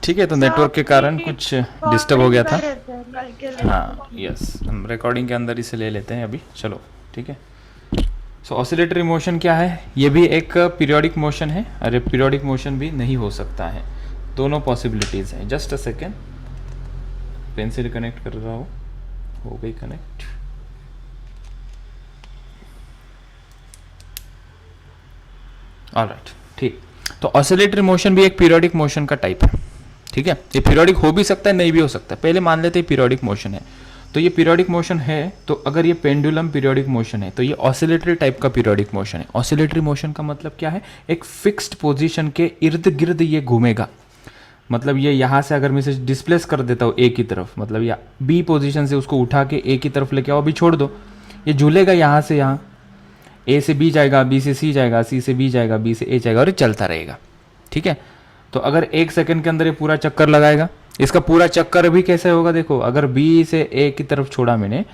ठीक है, तो नेटवर्क के कारण कुछ डिस्टर्ब हो गया था। हाँ यस, हम रिकॉर्डिंग के अंदर इसे ले लेते हैं अभी, चलो ठीक है। सो ऑसिलेटरी मोशन क्या है? ये भी एक पीरियोडिक मोशन है, अरे पीरियोडिक मोशन भी नहीं हो सकता है, दोनों पॉसिबिलिटीज़ हैं। जस्ट अ सेकेंड, पेन से कनेक्ट कर रहा हो गई कनेक्ट। ऑलराइट, ठीक। तो ऑसिलेटरी मोशन भी एक पीरियोडिक मोशन का टाइप है, ठीक है। ये पीरियोडिक हो भी सकता है, नहीं भी हो सकता है। पहले मान लेते हैं पीरियोडिक मोशन है, तो ये पीरियोडिक मोशन है। तो अगर ये पेंडुलम पीरियोडिक मोशन है तो ये ऑसिलेटरी टाइप का पीरियोडिक मोशन है। ऑसिलेटरी मोशन का मतलब क्या है? एक फिक्स्ड पोजीशन के इर्द गिर्द ये घूमेगा। मतलब ये यहाँ से अगर मैं इसे डिस्प्लेस कर देता हूँ ए की तरफ, मतलब या बी पोजीशन से उसको उठा के ए की तरफ लेके आओ, अभी छोड़ दो, ये झूलेगा यहाँ से यहाँ, ए से बी जाएगा, बी से सी जाएगा, सी से बी जाएगा, बी से ए जाएगा, और ये चलता रहेगा, ठीक है। तो अगर एक सेकंड के अंदर ये पूरा चक्कर लगाएगा, इसका पूरा चक्कर भी कैसे होगा देखो। अगर बी से ए की तरफ छोड़ा मैंने,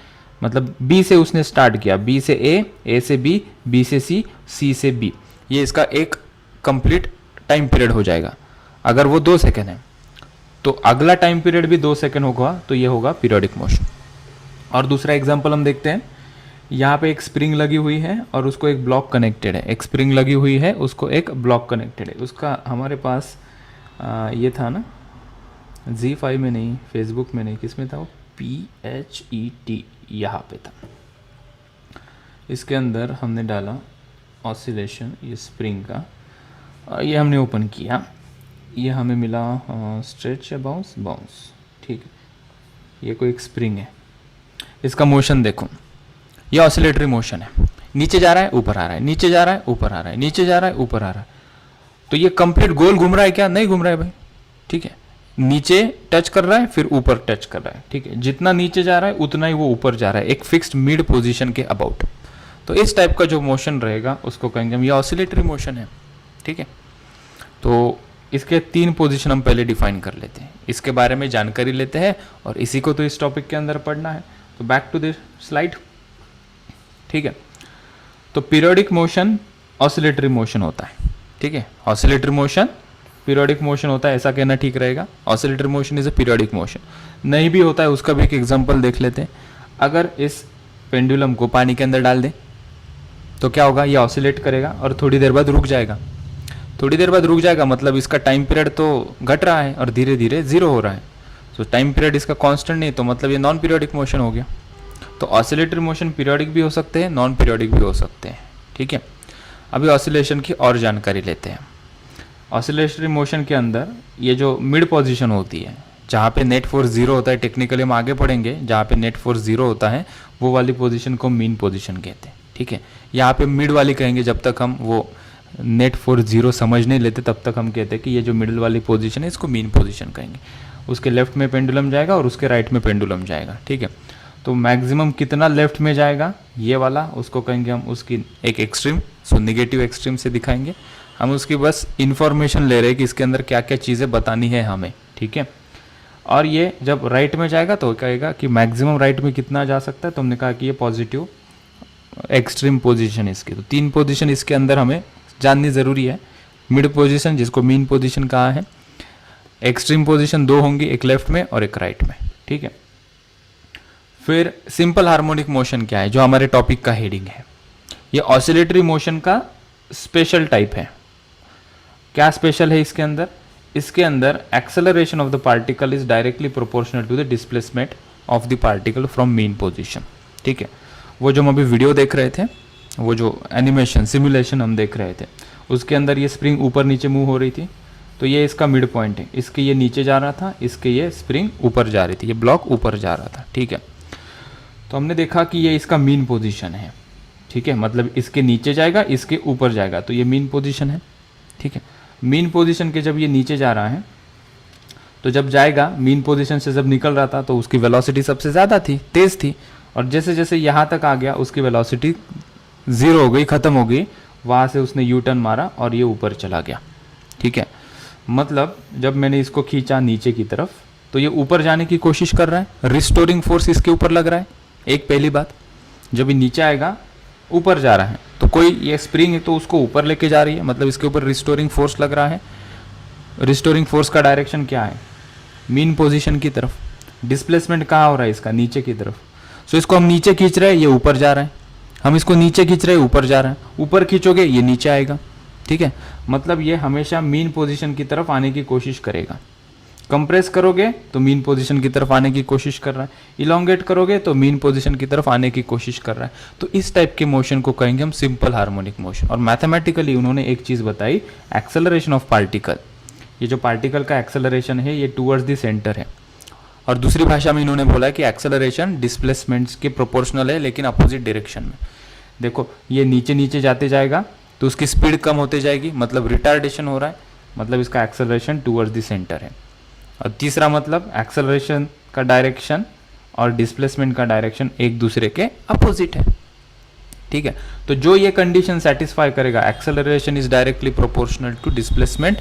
मतलब बी से उसने स्टार्ट किया, बी से ए से बी, बी से सी से बी, ये इसका एक कंप्लीट टाइम पीरियड हो जाएगा। अगर वो 2 सेकंड है तो अगला टाइम पीरियड भी 2 सेकंड होगा, तो ये होगा पीरियोडिक मोशन। और दूसरा एग्जाम्पल हम देखते हैं। यहाँ पे एक स्प्रिंग लगी हुई है और उसको एक ब्लॉक कनेक्टेड है। एक स्प्रिंग लगी हुई है, उसको एक ब्लॉक कनेक्टेड है। उसका हमारे पास ये था ना, Z5 में नहीं, फेसबुक में नहीं, किस में था वो? PHET, यहाँ पे था। इसके अंदर हमने डाला ऑसिलेशन, ये स्प्रिंग का, ये हमने ओपन किया, ये हमें मिला स्ट्रेच या बाउंस, बाउंस, ठीक है। ये कोई एक स्प्रिंग है, इसका मोशन देखो, ये ऑसिलेटरी मोशन है। नीचे जा रहा है, ऊपर आ रहा है, नीचे जा रहा है, ऊपर आ रहा है, नीचे जा रहा है, ऊपर आ रहा है। तो ये कंप्लीट गोल घूम रहा है क्या? नहीं घूम रहा है भाई, ठीक है। नीचे टच कर रहा है, फिर ऊपर टच कर रहा है, ठीक है। जितना नीचे जा रहा है उतना ही वो ऊपर जा रहा है, एक फिक्स्ड मिड पोजीशन के अबाउट। तो इस टाइप का जो मोशन रहेगा उसको कहेंगे हम ये ऑसिलेटरी मोशन है, ठीक है। तो इसके 3 पोजीशन हम पहले डिफाइन कर लेते हैं, इसके बारे में जानकारी लेते हैं, और इसी को तो इस टॉपिक के अंदर पढ़ना है। तो बैक टू द स्लाइड, ठीक है। तो पीरियोडिक मोशन ऑसिलेटरी मोशन होता है, ठीक है। ऑसिलेटरी मोशन पीरियोडिक मोशन होता है, ऐसा कहना ठीक रहेगा। Oscillatory motion is a periodic motion. नहीं भी होता है उसका भी एक एग्जांपल देख लेते हैं। अगर इस पेंडुलम को पानी के अंदर डाल दें तो क्या होगा? ये ऑसिलेट करेगा और थोड़ी देर बाद रुक जाएगा। थोड़ी देर बाद रुक जाएगा मतलब इसका टाइम पीरियड तो घट रहा है और धीरे धीरे जीरो हो रहा है। तो टाइम पीरियड इसका कांस्टेंट नहीं, तो मतलब ये नॉन पीरियोडिक मोशन हो गया। तो ऑसिलेटरी मोशन पीरियोडिक भी हो सकते हैं, नॉन पीरियोडिक भी हो सकते हैं, ठीक है। अभी ऑसिलेशन की और जानकारी लेते हैं। ऑसिलेटरी मोशन के अंदर ये जो मिड पोजीशन होती है, जहाँ पे नेट फोर्स जीरो होता है, टेक्निकली हम आगे पढ़ेंगे, जहाँ पे नेट फोर्स जीरो होता है वो वाली पोजीशन को मीन पोजीशन कहते हैं, ठीक है। यहाँ पे मिड वाली कहेंगे, जब तक हम वो नेट फोर्स जीरो समझ नहीं लेते तब तक हम कहते हैं कि ये जो मिडिल वाली पोजीशन है इसको मीन पोजीशन कहेंगे। उसके लेफ्ट में पेंडुलम जाएगा और उसके राइट में पेंडुलम जाएगा, ठीक है। तो मैक्सिमम कितना लेफ्ट में जाएगा ये वाला, उसको कहेंगे हम उसकी एक एक्सट्रीम, सो निगेटिव एक्सट्रीम से दिखाएंगे। हम उसकी बस इंफॉर्मेशन ले रहे हैं कि इसके अंदर क्या क्या चीज़ें बतानी है हमें, ठीक है। और ये जब राइट में जाएगा तो कहेगा कि मैक्सिमम राइट में कितना जा सकता है, तो हमने कहा कि ये पॉजिटिव एक्सट्रीम पोजीशन इसकी। तो 3 पोजीशन इसके अंदर हमें जाननी ज़रूरी है। मिड पोजीशन जिसको मीन पोजीशन कहा है, एक्सट्रीम पोजीशन 2 होंगी, एक लेफ्ट में और एक राइट में, ठीक है। फिर सिंपल हार्मोनिक मोशन क्या है, जो हमारे टॉपिक का हेडिंग है। ये ऑसिलेटरी मोशन का स्पेशल टाइप है। क्या स्पेशल है इसके अंदर? इसके अंदर acceleration of the particle is directly proportional to the displacement of the particle from mean position, ठीक है। वो जो हम अभी वीडियो देख रहे थे, वो जो एनिमेशन सिमुलेशन हम देख रहे थे, उसके अंदर ये स्प्रिंग ऊपर नीचे मूव हो रही थी, तो ये इसका मिड पॉइंट है। इसके ये नीचे जा रहा था, इसके ये स्प्रिंग ऊपर जा रही थी, ये ब्लॉक ऊपर जा रहा था, ठीक है। तो हमने देखा कि ये इसका मीन पोजीशन है, ठीक है। मतलब इसके नीचे जाएगा, इसके ऊपर जाएगा, तो ये मीन पोजीशन है, ठीक है। मीन पोजीशन के जब ये नीचे जा रहा है तो जब जाएगा मीन पोजीशन से जब निकल रहा था तो उसकी वेलोसिटी सबसे ज़्यादा थी, तेज़ थी, और जैसे जैसे यहाँ तक आ गया उसकी वेलोसिटी 0 हो गई, ख़त्म हो गई। वहाँ से उसने यू टर्न मारा और ये ऊपर चला गया, ठीक है। मतलब जब मैंने इसको खींचा नीचे की तरफ तो ये ऊपर जाने की कोशिश कर रहा है, रिस्टोरिंग फोर्स इसके ऊपर लग रहा है। एक पहली बात, जब ये नीचे आएगा ऊपर जा रहा है, तो कोई ये स्प्रिंग है तो उसको ऊपर लेके जा रही है, मतलब इसके ऊपर रिस्टोरिंग फोर्स लग रहा है। रिस्टोरिंग फोर्स का डायरेक्शन क्या है, मीन पोजीशन की तरफ। डिस्प्लेसमेंट कहाँ हो रहा है इसका, नीचे की तरफ। सो इसको हम नीचे खींच रहे हैं, ये ऊपर जा रहा है, हम इसको नीचे खींच रहे हैं, ऊपर जा रहा है, ऊपर खींचोगे ये नीचे आएगा, ठीक है। मतलब ये हमेशा मीन पोजीशन की तरफ आने की कोशिश करेगा। कंप्रेस करोगे तो मीन पोजीशन की तरफ आने की कोशिश कर रहा है, इलोंगेट करोगे तो मीन पोजीशन की तरफ आने की कोशिश कर रहा है। तो इस टाइप के मोशन को कहेंगे हम सिंपल हार्मोनिक मोशन। और मैथमेटिकली उन्होंने एक चीज़ बताई, एक्सेलरेशन ऑफ पार्टिकल, ये जो पार्टिकल का एक्सेलरेशन है ये टूवर्ड्स द सेंटर है। और दूसरी भाषा में इन्होंने बोला है कि एक्सेलरेशन डिस्प्लेसमेंट्स के प्रोपोर्शनल है, लेकिन अपोजिट डायरेक्शन में। देखो ये नीचे नीचे जाते जाएगा तो उसकी स्पीड कम होते जाएगी, मतलब रिटार्डेशन हो रहा है, मतलब इसका एक्सेलरेशन टूवर्ड्स द सेंटर है। और तीसरा मतलब एक्सेलरेशन का डायरेक्शन और डिस्प्लेसमेंट का डायरेक्शन एक दूसरे के अपोजिट है, ठीक है। तो जो ये कंडीशन सेटिस्फाई करेगा, acceleration is directly proportional to displacement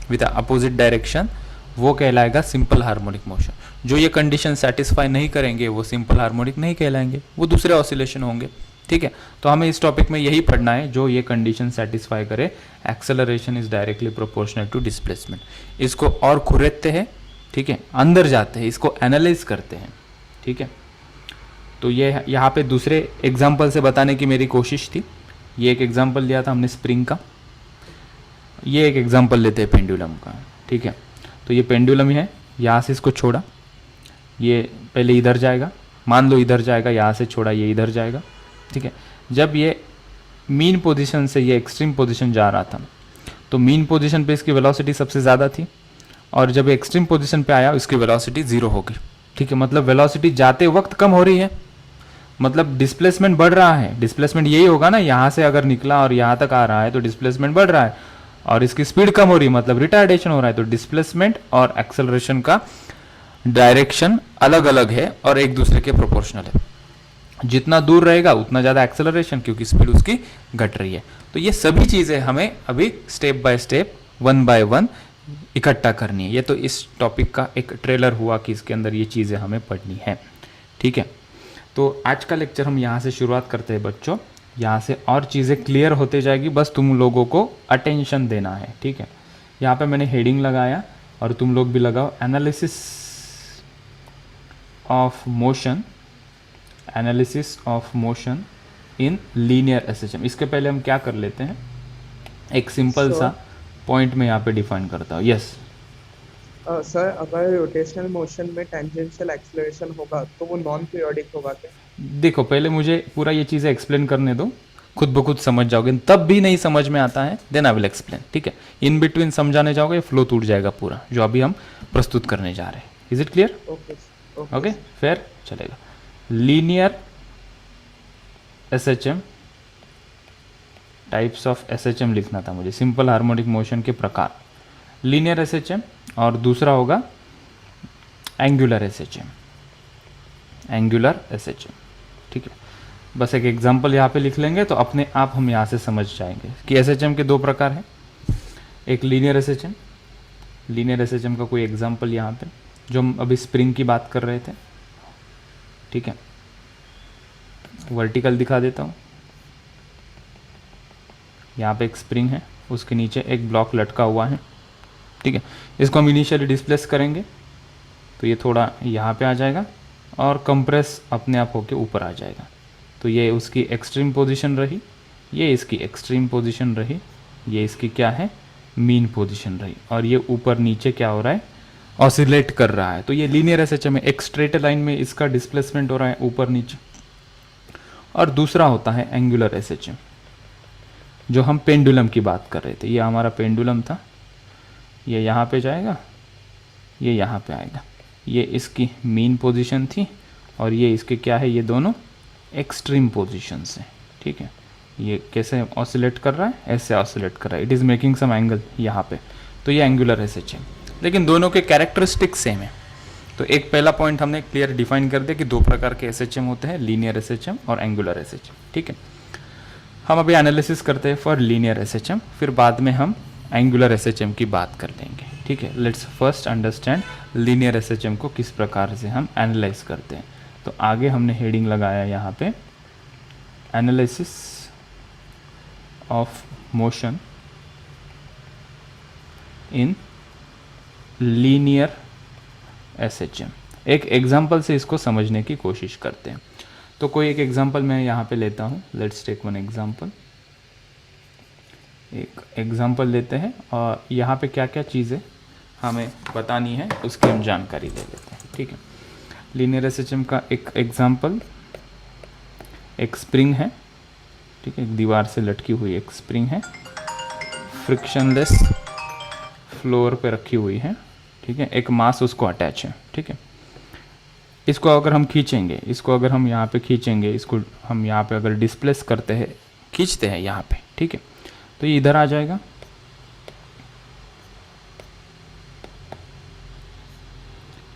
with opposite direction, वो कहलाएगा सिंपल हार्मोनिक मोशन। जो ये कंडीशन सेटिस्फाई नहीं करेंगे वो सिंपल हार्मोनिक नहीं कहलाएंगे, वो दूसरे ऑसिलेशन होंगे, ठीक है। तो हमें इस टॉपिक में यही पढ़ना है, जो ये कंडीशन सेटिस्फाई करे, acceleration is directly proportional to displacement. इसको और खुरेदते हैं, ठीक है, अंदर जाते हैं, इसको एनालाइज करते हैं, ठीक है। तो ये यहाँ पे दूसरे एग्जाम्पल से बताने की मेरी कोशिश थी। ये एक एग्जाम्पल लिया था हमने स्प्रिंग का, ये एक एग्जाम्पल लेते हैं पेंडुलम का, ठीक है। तो ये पेंडुलम ही है, यहाँ से इसको छोड़ा, ये पहले इधर जाएगा, मान लो इधर जाएगा, यहाँ से छोड़ा ये इधर जाएगा, ठीक है। जब ये मीन पोजीशन से ये एक्सट्रीम पोजीशन जा रहा था तो मीन पोजीशन पे इसकी वेलोसिटी सबसे ज़्यादा थी, और जब एक्सट्रीम पोजीशन पे आया इसकी वेलोसिटी 0 हो गई, ठीक है। मतलब वेलोसिटी जाते वक्त कम हो रही है, मतलब डिस्प्लेसमेंट बढ़ रहा है। डिस्प्लेसमेंट यही होगा ना, यहाँ से अगर निकला और यहाँ तक आ रहा है तो डिस्प्लेसमेंट बढ़ रहा है, और इसकी स्पीड कम हो रही है, मतलब रिटार्डेशन हो रहा है। तो डिस्प्लेसमेंट और एक्सेलरेशन का डायरेक्शन अलग अलग है और एक दूसरे के प्रोपोर्शनल है। जितना दूर रहेगा उतना ज़्यादा एक्सेलरेशन, क्योंकि स्पीड उसकी घट रही है। तो ये सभी चीज़ें हमें अभी step by step, one by one इकट्ठा करनी है। ये तो इस टॉपिक का एक ट्रेलर हुआ कि इसके अंदर ये चीज़ें हमें पढ़नी है, ठीक है। तो आज का लेक्चर हम यहाँ से शुरुआत करते हैं बच्चों, यहाँ से और चीज़ें क्लियर होते जाएगी, बस तुम लोगों को अटेंशन देना है, ठीक है। यहाँ पे मैंने हेडिंग लगाया और तुम लोग भी लगाओ, analysis of motion, analysis of motion in linear SHM. इसके पहले हम क्या कर लेते हैं, एक सिंपल सा पॉइंट में यहाँ पे डिफाइन करता हूँ। यस सर, अगर रोटेशनल मोशन में टेंजेंशियल एक्सेलरेशन होगा तो वो नॉन पीरियोडिक होगा क्या? देखो पहले मुझे पूरा ये चीज़ें एक्सप्लेन करने दो, खुद ब खुद समझ जाओगे। तब भी नहीं समझ में आता है देन आई विल एक्सप्लेन, ठीक है। इन बिटवीन समझाने जाओगे फ्लो टूट जाएगा पूरा, जो अभी हम प्रस्तुत करने जा रहे हैं। Is it clear? ओके, फिर चलेगा। Linear SHM, types of SHM लिखना था मुझे, सिंपल हार्मोनिक मोशन के प्रकार, लीनियर एसएचएम, और दूसरा होगा एंगुलर एसएचएम, एंगुलर एसएचएम, ठीक है। बस एक एग्जांपल यहाँ पे लिख लेंगे तो अपने आप हम यहाँ से समझ जाएंगे कि एसएचएम के दो प्रकार हैं, एक लीनियर एसएचएम। लीनियर एसएचएम का कोई एग्जांपल यहाँ पे, जो हम अभी स्प्रिंग की बात कर रहे थे, ठीक है। वर्टिकल दिखा देता हूँ, यहाँ पे एक स्प्रिंग है, उसके नीचे एक ब्लॉक लटका हुआ है, ठीक है। इसको हम इनिशियली डिस्प्लेस करेंगे तो ये थोड़ा यहाँ पे आ जाएगा और कंप्रेस अपने आप होके ऊपर आ जाएगा। तो ये उसकी एक्सट्रीम पोजीशन रही, ये इसकी एक्सट्रीम पोजीशन रही, ये इसकी क्या है, मीन पोजीशन रही, और ये ऊपर नीचे क्या हो रहा है, ऑसिलेट कर रहा है। तो ये लीनियर एसएचएम है, एक स्ट्रेट लाइन में इसका डिस्प्लेसमेंट हो रहा है ऊपर नीचे। और दूसरा होता है एंगुलर एसएचएम, जो हम पेंडुलम की बात कर रहे थे। ये हमारा पेंडुलम था, ये यहाँ पे जाएगा, ये यहाँ पे आएगा, ये इसकी मीन पोजीशन थी, और ये इसके क्या है, ये दोनों एक्सट्रीम पोजीशंस हैं, ठीक है। ये कैसे ऑसिलेट कर रहा है, ऐसे ऑसिलेट कर रहा है, it is making some angle यहाँ पे। तो ये एंगुलर एसएचएम, लेकिन दोनों के कैरेक्टरिस्टिक्स सेम है। तो एक पहला पॉइंट हमने क्लियर डिफाइन कर दिया कि दो प्रकार के एसएचएम होते हैं, लीनियर एसएचएम और एंगुलर एसएचएम, ठीक है। हम अभी एनालिसिस करते हैं फॉर लीनियर एसएचएम, फिर बाद में हम एंगुलर एसएचएम की बात कर लेंगे, ठीक है। Let's first understand linear SHM को किस प्रकार से हम एनालाइज करते हैं। तो आगे हमने हेडिंग लगाया यहाँ पे, analysis of motion in linear SHM। एक एग्जाम्पल से इसको समझने की कोशिश करते हैं। तो कोई एक एग्जाम्पल मैं यहाँ पे लेता हूँ, लेट्स टेक वन एग्जाम्पल। एक एग्जाम्पल लेते हैं और यहाँ पे क्या क्या चीज़ें हमें बतानी है उसकी हम जानकारी ले लेते हैं, ठीक है। लीनियर SHM का एक एग्जाम्पल, एक स्प्रिंग है, ठीक है, एक दीवार से लटकी हुई एक स्प्रिंग है, फ्रिक्शनलेस फ्लोर पे रखी हुई है, ठीक है, एक मास उसको अटैच है, ठीक है। इसको अगर हम खींचेंगे, इसको अगर हम यहाँ पे खींचेंगे, इसको हम यहाँ पे अगर डिस्प्लेस करते हैं, खींचते हैं यहाँ पे, ठीक है, तो ये इधर आ जाएगा,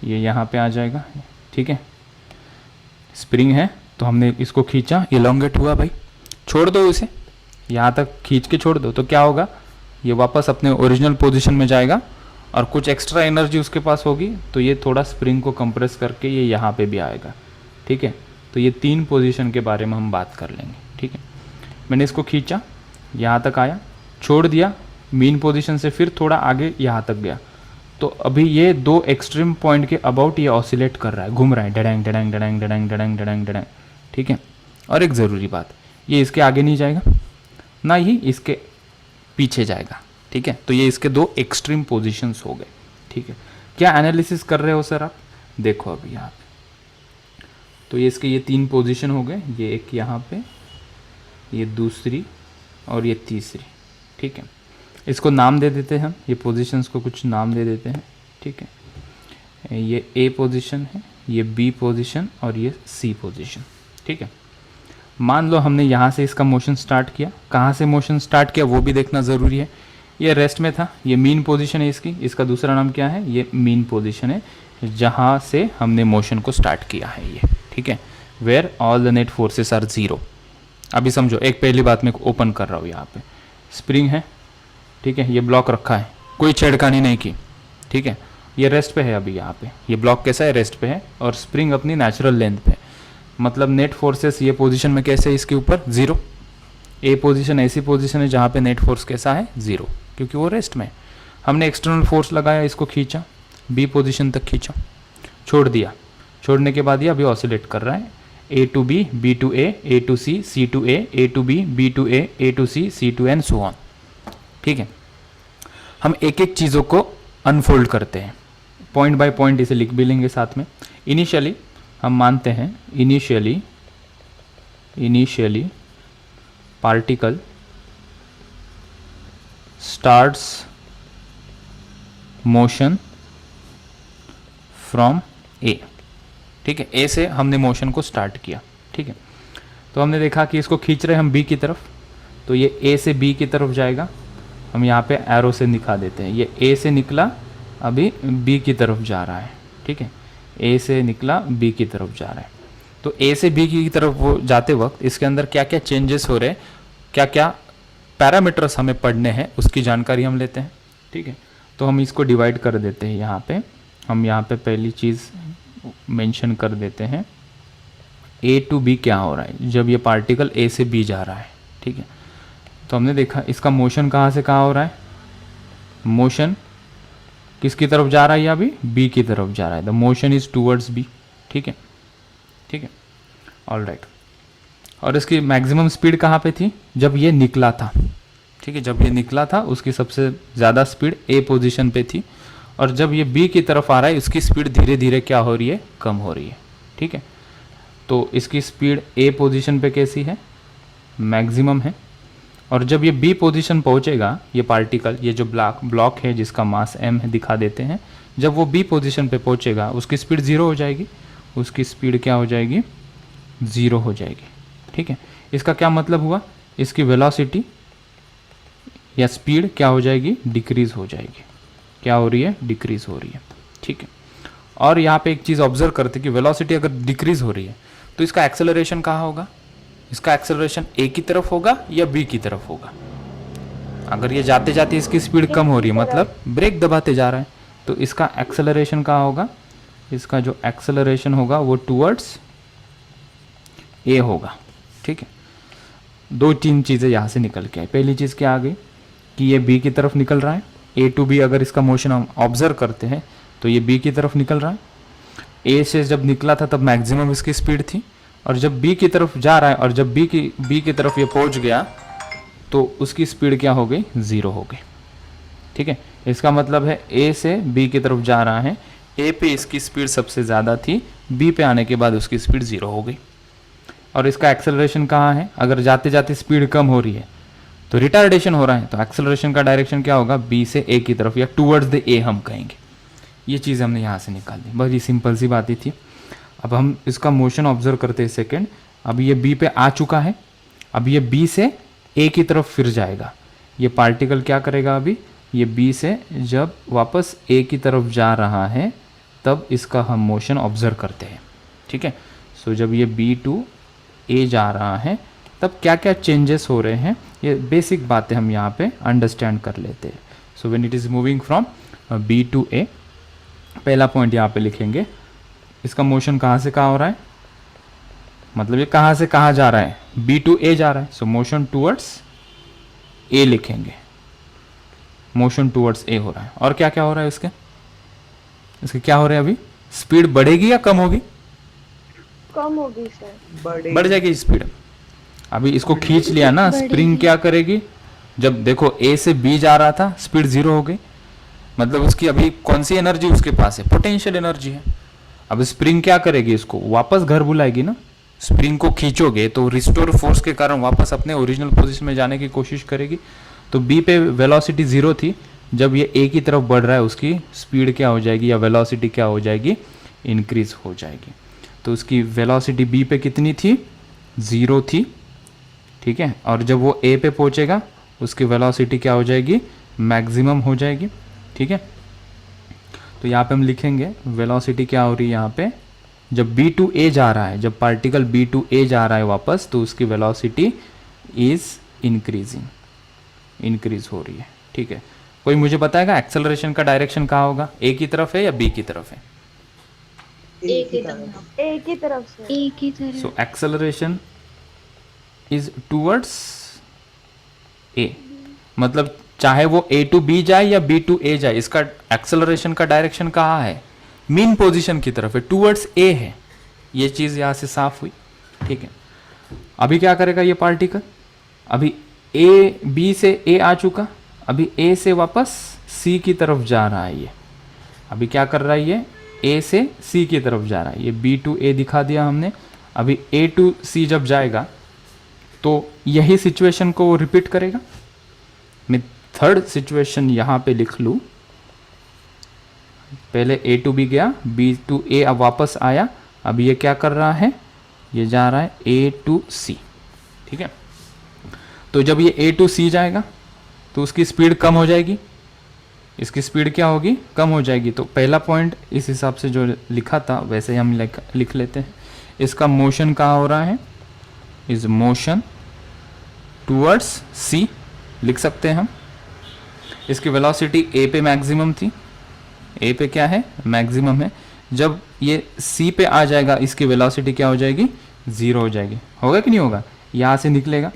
ये यहाँ पे आ जाएगा, ठीक है। स्प्रिंग है तो हमने इसको खींचा, इलोंगेट हुआ भाई, छोड़ दो इसे, यहाँ तक खींच के छोड़ दो तो क्या होगा, ये वापस अपने ओरिजिनल पोजीशन में जाएगा और कुछ एक्स्ट्रा एनर्जी उसके पास होगी तो ये थोड़ा स्प्रिंग को कंप्रेस करके ये यहाँ पे भी आएगा, ठीक है। तो ये 3 पोजीशन के बारे में हम बात कर लेंगे, ठीक है। मैंने इसको खींचा, यहाँ तक आया, छोड़ दिया, मीन पोजीशन से फिर थोड़ा आगे यहाँ तक गया, तो अभी ये 2 एक्सट्रीम पॉइंट के अबाउट ये ऑसिलेट कर रहा है, घूम रहा है, डडैंग डडैंग डडैंग डडैंग डडैंग डडैंग डडैंग, ठीक है। और एक ज़रूरी बात, ये इसके आगे नहीं जाएगा, ना ही इसके पीछे जाएगा, ठीक है। तो ये इसके 2 एक्सट्रीम पोजीशंस हो गए, ठीक है। क्या एनालिसिस कर रहे हो सर आप, देखो अभी यहाँ पे, तो ये इसके ये 3 पोजीशन हो गए, ये एक यहाँ पे, ये दूसरी और ये तीसरी, ठीक है। इसको नाम दे देते हैं हम, ये पोजीशंस को कुछ नाम दे देते हैं, ठीक है। ये A पोजीशन है, ये B पोजीशन और ये C पोजीशन, ठीक है। मान लो हमने यहाँ से इसका मोशन स्टार्ट किया, कहाँ से मोशन स्टार्ट किया वो भी देखना ज़रूरी है। ये रेस्ट में था, ये मीन पोजीशन है इसकी, इसका दूसरा नाम क्या है, ये मीन पोजीशन है, जहाँ से हमने मोशन को स्टार्ट किया है ये, ठीक है। Where all the net forces are 0। अभी समझो, एक पहली बात मैं ओपन कर रहा हूँ, यहाँ पे स्प्रिंग है, ठीक है, ये ब्लॉक रखा है, कोई छेड़खानी नहीं की, ठीक है। ये रेस्ट पे है अभी, यहाँ पे ये ब्लॉक कैसा है, रेस्ट पे है, और स्प्रिंग अपनी नेचुरल लेंथ पे है, मतलब नेट फोर्सेस ये पोजीशन में कैसे है, इसके ऊपर 0। ए पोजीशन ऐसी पोजीशन है जहाँ पे नेट फोर्स कैसा है, 0, क्योंकि वो रेस्ट में है। हमने एक्सटर्नल फोर्स लगाया, इसको खींचा, बी पोजीशन तक खींचा, छोड़ दिया, छोड़ने के बाद ये अभी ऑसिलेट कर रहा है, A to B, B to A, A to C, C to A to B, B to A, A to C, C to N, so on, ठीक है। हम एक एक चीज़ों को अनफोल्ड करते हैं, पॉइंट बाय पॉइंट इसे लिख भी लेंगे साथ में। इनिशियली हम मानते हैं, initially particle starts motion from A, ठीक है। ए से हमने मोशन को स्टार्ट किया, ठीक है। तो हमने देखा कि इसको खींच रहे हम बी की तरफ, तो ये ए से बी की तरफ जाएगा, हम यहाँ पे एरो से दिखा देते हैं, ये ए से निकला अभी बी की तरफ जा रहा है, ठीक है। ए से निकला बी की तरफ जा रहा है, तो ए से बी की तरफ वो जाते वक्त इसके अंदर क्या क्या चेंजेस हो रहे हैं, क्या क्या पैरामीटर्स हमें पढ़ने हैं, उसकी जानकारी हम लेते हैं, ठीक है। तो हम इसको डिवाइड कर देते हैं, यहाँ पे हम यहाँ पे पहली चीज़ मेंशन कर देते हैं, ए टू बी क्या हो रहा है जब ये पार्टिकल ए से बी जा रहा है, ठीक है। तो हमने देखा इसका मोशन कहाँ से कहाँ हो रहा है, मोशन किसकी तरफ जा रहा है, या अभी बी की तरफ जा रहा है, the motion is towards B, ठीक है, ठीक है, ऑल राइट। और इसकी मैक्सिमम स्पीड कहाँ पे थी, जब ये निकला था, ठीक है, जब ये निकला था उसकी सबसे ज़्यादा स्पीड ए पोजीशन पे थी, और जब ये बी की तरफ आ रहा है इसकी स्पीड धीरे धीरे क्या हो रही है, कम हो रही है, ठीक है। तो इसकी स्पीड ए पोजीशन पे कैसी है, मैक्सिमम है, और जब ये बी पोजीशन पहुंचेगा, ये पार्टिकल, ये जो ब्लॉक है जिसका मास m है दिखा देते हैं, जब वो बी पोजीशन पे पहुंचेगा उसकी स्पीड 0 हो जाएगी, उसकी स्पीड क्या हो जाएगी, 0 हो जाएगी, ठीक है। इसका क्या मतलब हुआ, इसकी वेलोसिटी या स्पीड क्या हो जाएगी, डिक्रीज हो जाएगी, क्या हो रही है, डिक्रीज हो रही है, ठीक है। और यहाँ पे एक चीज़ ऑब्जर्व करते कि वेलोसिटी अगर डिक्रीज हो रही है तो इसका एक्सेलरेशन कहाँ होगा, इसका एक्सेलरेशन ए की तरफ होगा या बी की तरफ होगा। अगर ये जाते जाते इसकी स्पीड कम हो रही है मतलब ब्रेक दबाते जा रहा है, तो इसका एक्सेलरेशन कहाँ होगा, इसका जो एक्सेलरेशन होगा वो टूवर्ड्स ए होगा, ठीक है। 2-3 चीज़ें यहाँ से निकल के आई, पहली चीज़ क्या आ गई कि ये बी की तरफ निकल रहा है, ए टू बी अगर इसका मोशन हम ऑब्जर्व करते हैं तो ये बी की तरफ निकल रहा है। ए से जब निकला था तब मैक्सिमम इसकी स्पीड थी, और जब बी की तरफ जा रहा है और जब बी की तरफ ये पहुंच गया तो उसकी स्पीड क्या हो गई, 0 हो गई। ठीक है, इसका मतलब है ए से बी की तरफ जा रहा है, ए पे इसकी स्पीड सबसे ज़्यादा थी, बी पे आने के बाद उसकी स्पीड 0 हो गई। और इसका एक्सेलरेशन कहाँ है, अगर जाते जाते स्पीड कम हो रही है तो रिटार्डेशन हो रहा है, तो एक्सेलरेशन का डायरेक्शन क्या होगा, बी से ए की तरफ या टूवर्ड्स द ए हम कहेंगे। ये चीज़ हमने यहाँ से निकाल दी, बस ये सिंपल सी बात ही थी। अब हम इसका मोशन ऑब्जर्व करते हैं सेकेंड। अब ये बी पे आ चुका है, अब ये बी से ए की तरफ फिर जाएगा। ये पार्टिकल क्या करेगा, अभी ये बी से जब वापस ए की तरफ जा रहा है तब इसका हम मोशन ऑब्जर्व करते हैं। ठीक है, सो जब ये बी टू ए जा रहा है तब क्या क्या चेंजेस हो रहे हैं, ये बेसिक बातें हम यहाँ पे अंडरस्टैंड कर लेते हैं। So when it is moving from B to A, पहला पॉइंट यहाँ पे लिखेंगे, इसका मोशन कहाँ से कहाँ हो रहा है, मतलब ये कहाँ से कहाँ जा रहा है, बी टू ए जा रहा है, सो मोशन टूवर्ड्स ए लिखेंगे, मोशन टूवर्ड्स ए हो रहा है। और क्या क्या हो रहा है इसके क्या हो रहा है, अभी स्पीड बढ़ेगी या कम होगी, कम होगी सर। बढ़ जाएगी स्पीड। अभी इसको खींच लिया ना, स्प्रिंग क्या करेगी, जब देखो ए से बी जा रहा था स्पीड 0 हो गई, मतलब उसकी अभी कौन सी एनर्जी उसके पास है, पोटेंशियल एनर्जी है। अब स्प्रिंग क्या करेगी, इसको वापस घर बुलाएगी ना, स्प्रिंग को खींचोगे तो रिस्टोर फोर्स के कारण वापस अपने ओरिजिनल पोजीशन में जाने की कोशिश करेगी। तो बी पे वेलोसिटी 0 थी, जब ये ए की तरफ बढ़ रहा है उसकी स्पीड क्या हो जाएगी या वेलोसिटी क्या हो जाएगी, इंक्रीज हो जाएगी। तो उसकी वेलोसिटी बी पे कितनी थी, 0 थी। ठीक है, और जब वो ए पे पहुंचेगा उसकी वेलोसिटी क्या हो जाएगी, मैक्सिमम हो जाएगी। ठीक है, तो यहाँ पे हम लिखेंगे वेलोसिटी क्या हो रही है यहाँ पे, जब बी टू ए जा रहा है, जब पार्टिकल बी टू ए जा रहा है वापस, तो उसकी वेलोसिटी इज इंक्रीजिंग, इंक्रीज हो रही है। ठीक है, कोई मुझे बताएगा एक्सेलरेशन का डायरेक्शन कहाँ होगा, ए की तरफ है या बी की तरफ है, ए की तरफ। एक ही तरफ से। एक ही तरह। So acceleration is towards a, मतलब चाहे वो ए टू बी जाए या बी टू ए जाए, इसका एक्सेलरेशन का डायरेक्शन कहाँ है, मीन पोजीशन की तरफ है, टूवर्ड्स ए है। ये चीज़ यहाँ से साफ हुई। ठीक है, अभी क्या करेगा ये पार्टिकल, अभी ए बी से ए आ चुका, अभी ए से वापस सी की तरफ जा रहा है। ये अभी क्या कर रहा है, ये ए से सी की तरफ जा रहा है, ये बी टू ए दिखा दिया हमने। अभी ए टू सी जब जाएगा तो यही सिचुएशन को रिपीट करेगा। मैं थर्ड सिचुएशन यहाँ पे लिख लूँ, पहले ए टू बी गया, बी टू ए अब वापस आया, अब ये क्या कर रहा है, ये जा रहा है ए टू सी। ठीक है, तो जब ये ए टू सी जाएगा तो उसकी स्पीड कम हो जाएगी, इसकी स्पीड क्या होगी, कम हो जाएगी। तो पहला पॉइंट इस हिसाब से जो लिखा था वैसे ही हम लिख लेते हैं। इसका मोशन कहाँ हो रहा है, इज मोशन टूवर्ड्स सी लिख सकते हैं हम। इसकी वेलोसिटी ए पे मैक्सिमम थी, ए पे क्या है, मैक्सिमम है। जब ये सी पे आ जाएगा इसकी वेलोसिटी क्या हो जाएगी, 0 हो जाएगी। होगा कि नहीं होगा, यहाँ से निकलेगा,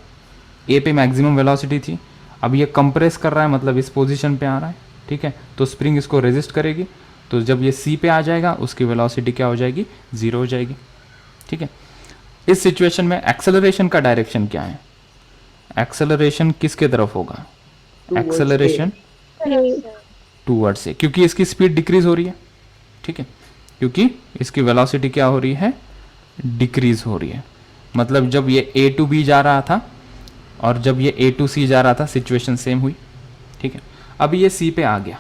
ए पे मैक्सिमम वेलोसिटी थी, अब ये कंप्रेस कर रहा है, मतलब इस पोजीशन पे आ रहा है। ठीक है, तो स्प्रिंग इसको रेजिस्ट करेगी, तो जब ये सी पे आ जाएगा उसकी वेलोसिटी क्या हो जाएगी, 0 हो जाएगी। ठीक है, इस सिचुएशन में एक्सेलरेशन का डायरेक्शन क्या है, एक्सेलरेशन किसके तरफ होगा, एक्सेलरेशन टूवर्ड्स ए, क्योंकि इसकी स्पीड डिक्रीज हो रही है। ठीक है, क्योंकि इसकी वेलोसिटी क्या हो रही है, डिक्रीज हो रही है। मतलब जब ये ए टू बी जा रहा था और जब ये ए टू सी जा रहा था सिचुएशन सेम हुई। ठीक है, अब ये सी पे आ गया,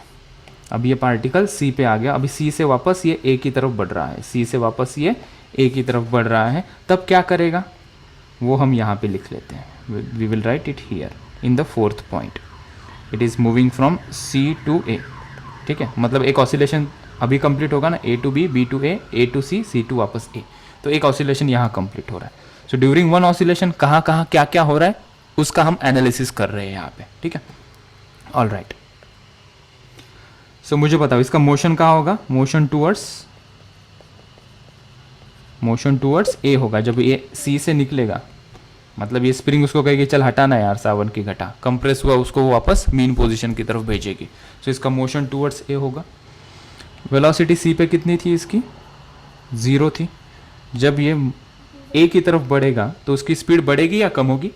अब ये पार्टिकल सी पे आ गया, अभी सी से वापस ये ए की तरफ बढ़ रहा है, सी से वापस ये ए की तरफ बढ़ रहा है, तब क्या करेगा वो हम यहाँ पे लिख लेते हैं। We will write it here in the fourth point, it is moving from C to A. ठीक है, मतलब एक ऑसिलेशन अभी कंप्लीट होगा ना, A to B, B to A to C, C to वापस ए, तो एक ऑसिलेशन यहाँ कंप्लीट हो रहा है। सो ड्यूरिंग वन ऑसिलेशन कहाँ कहाँ क्या क्या हो रहा है उसका हम एनालिसिस कर रहे हैं यहाँ पे। ठीक है, ऑल राइट। सो मुझे बताओ इसका मोशन कहाँ होगा, मोशन टूवर्ड्स ए होगा। जब ये सी से निकलेगा मतलब ये स्प्रिंग उसको कहेगी चल हटाना यार सावन की घटा, कंप्रेस हुआ उसको वो वापस मीन पोजीशन की तरफ भेजेगी। सो इसका मोशन टूवर्ड्स ए होगा। वेलोसिटी सी पे कितनी थी इसकी, 0 थी। जब ये ए की तरफ बढ़ेगा तो उसकी स्पीड बढ़ेगी या कम होगी,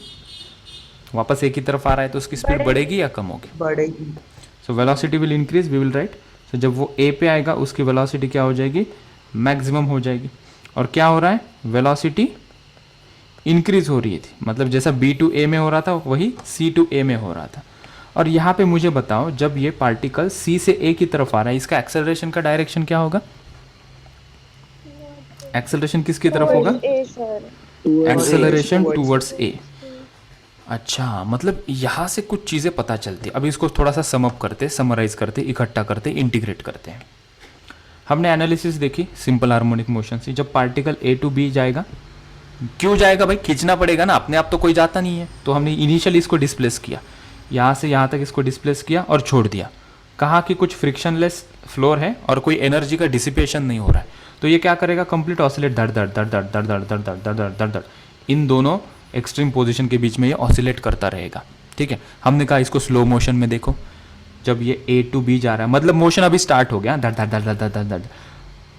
वापस ए की तरफ आ रहा है तो उसकी स्पीड बढ़ेगी या कम होगी, बढ़ेगी। So velocity will increase, we will write. So जब वो ए पे आएगा उसकी वेलोसिटी क्या हो जाएगी, मैक्सिमम हो जाएगी। और क्या हो रहा है, वेलोसिटी इंक्रीज हो रही थी, मतलब जैसा बी टू ए में हो रहा था वही सी टू ए में हो रहा था। और यहाँ पे मुझे बताओ जब ये पार्टिकल सी से ए की तरफ आ रहा है इसका एक्सेलरेशन का डायरेक्शन क्या होगा, एक्सेलरेशन किसकी तरफ होगा, ए सर। Acceleration towards a. अच्छा, मतलब यहाँ से कुछ चीज़ें पता चलती है। अब इसको थोड़ा सा समअप करते, समराइज करते, इकट्ठा करते, इंटीग्रेट करते हैं। हमने एनालिसिस देखी सिंपल हार्मोनिक मोशन से, जब पार्टिकल ए टू बी जाएगा, क्यों जाएगा भाई, खींचना पड़ेगा ना, अपने आप तो कोई जाता नहीं है। तो हमने इनिशियली इसको डिस्प्लेस किया, यहाँ से यहाँ तक इसको डिस्प्लेस किया और छोड़ दिया। कहा कि कुछ फ्रिक्शनलेस फ्लोर है और कोई एनर्जी का डिसिपेशन नहीं हो रहा है, तो ये क्या करेगा, कंप्लीट ऑसिलेट धड़ धड़ धड़ धड़ धड़ धड़ धड़ धड़ धड़ धड़ धड़ इन दोनों एक्सट्रीम पोजीशन के बीच में ये ऑसिलेट करता रहेगा। ठीक है, हमने कहा इसको स्लो मोशन में देखो, जब ये ए टू बी जा रहा है, मतलब मोशन अभी स्टार्ट हो गया, धड़ धड़ धड़ धड़ धड़ धड़।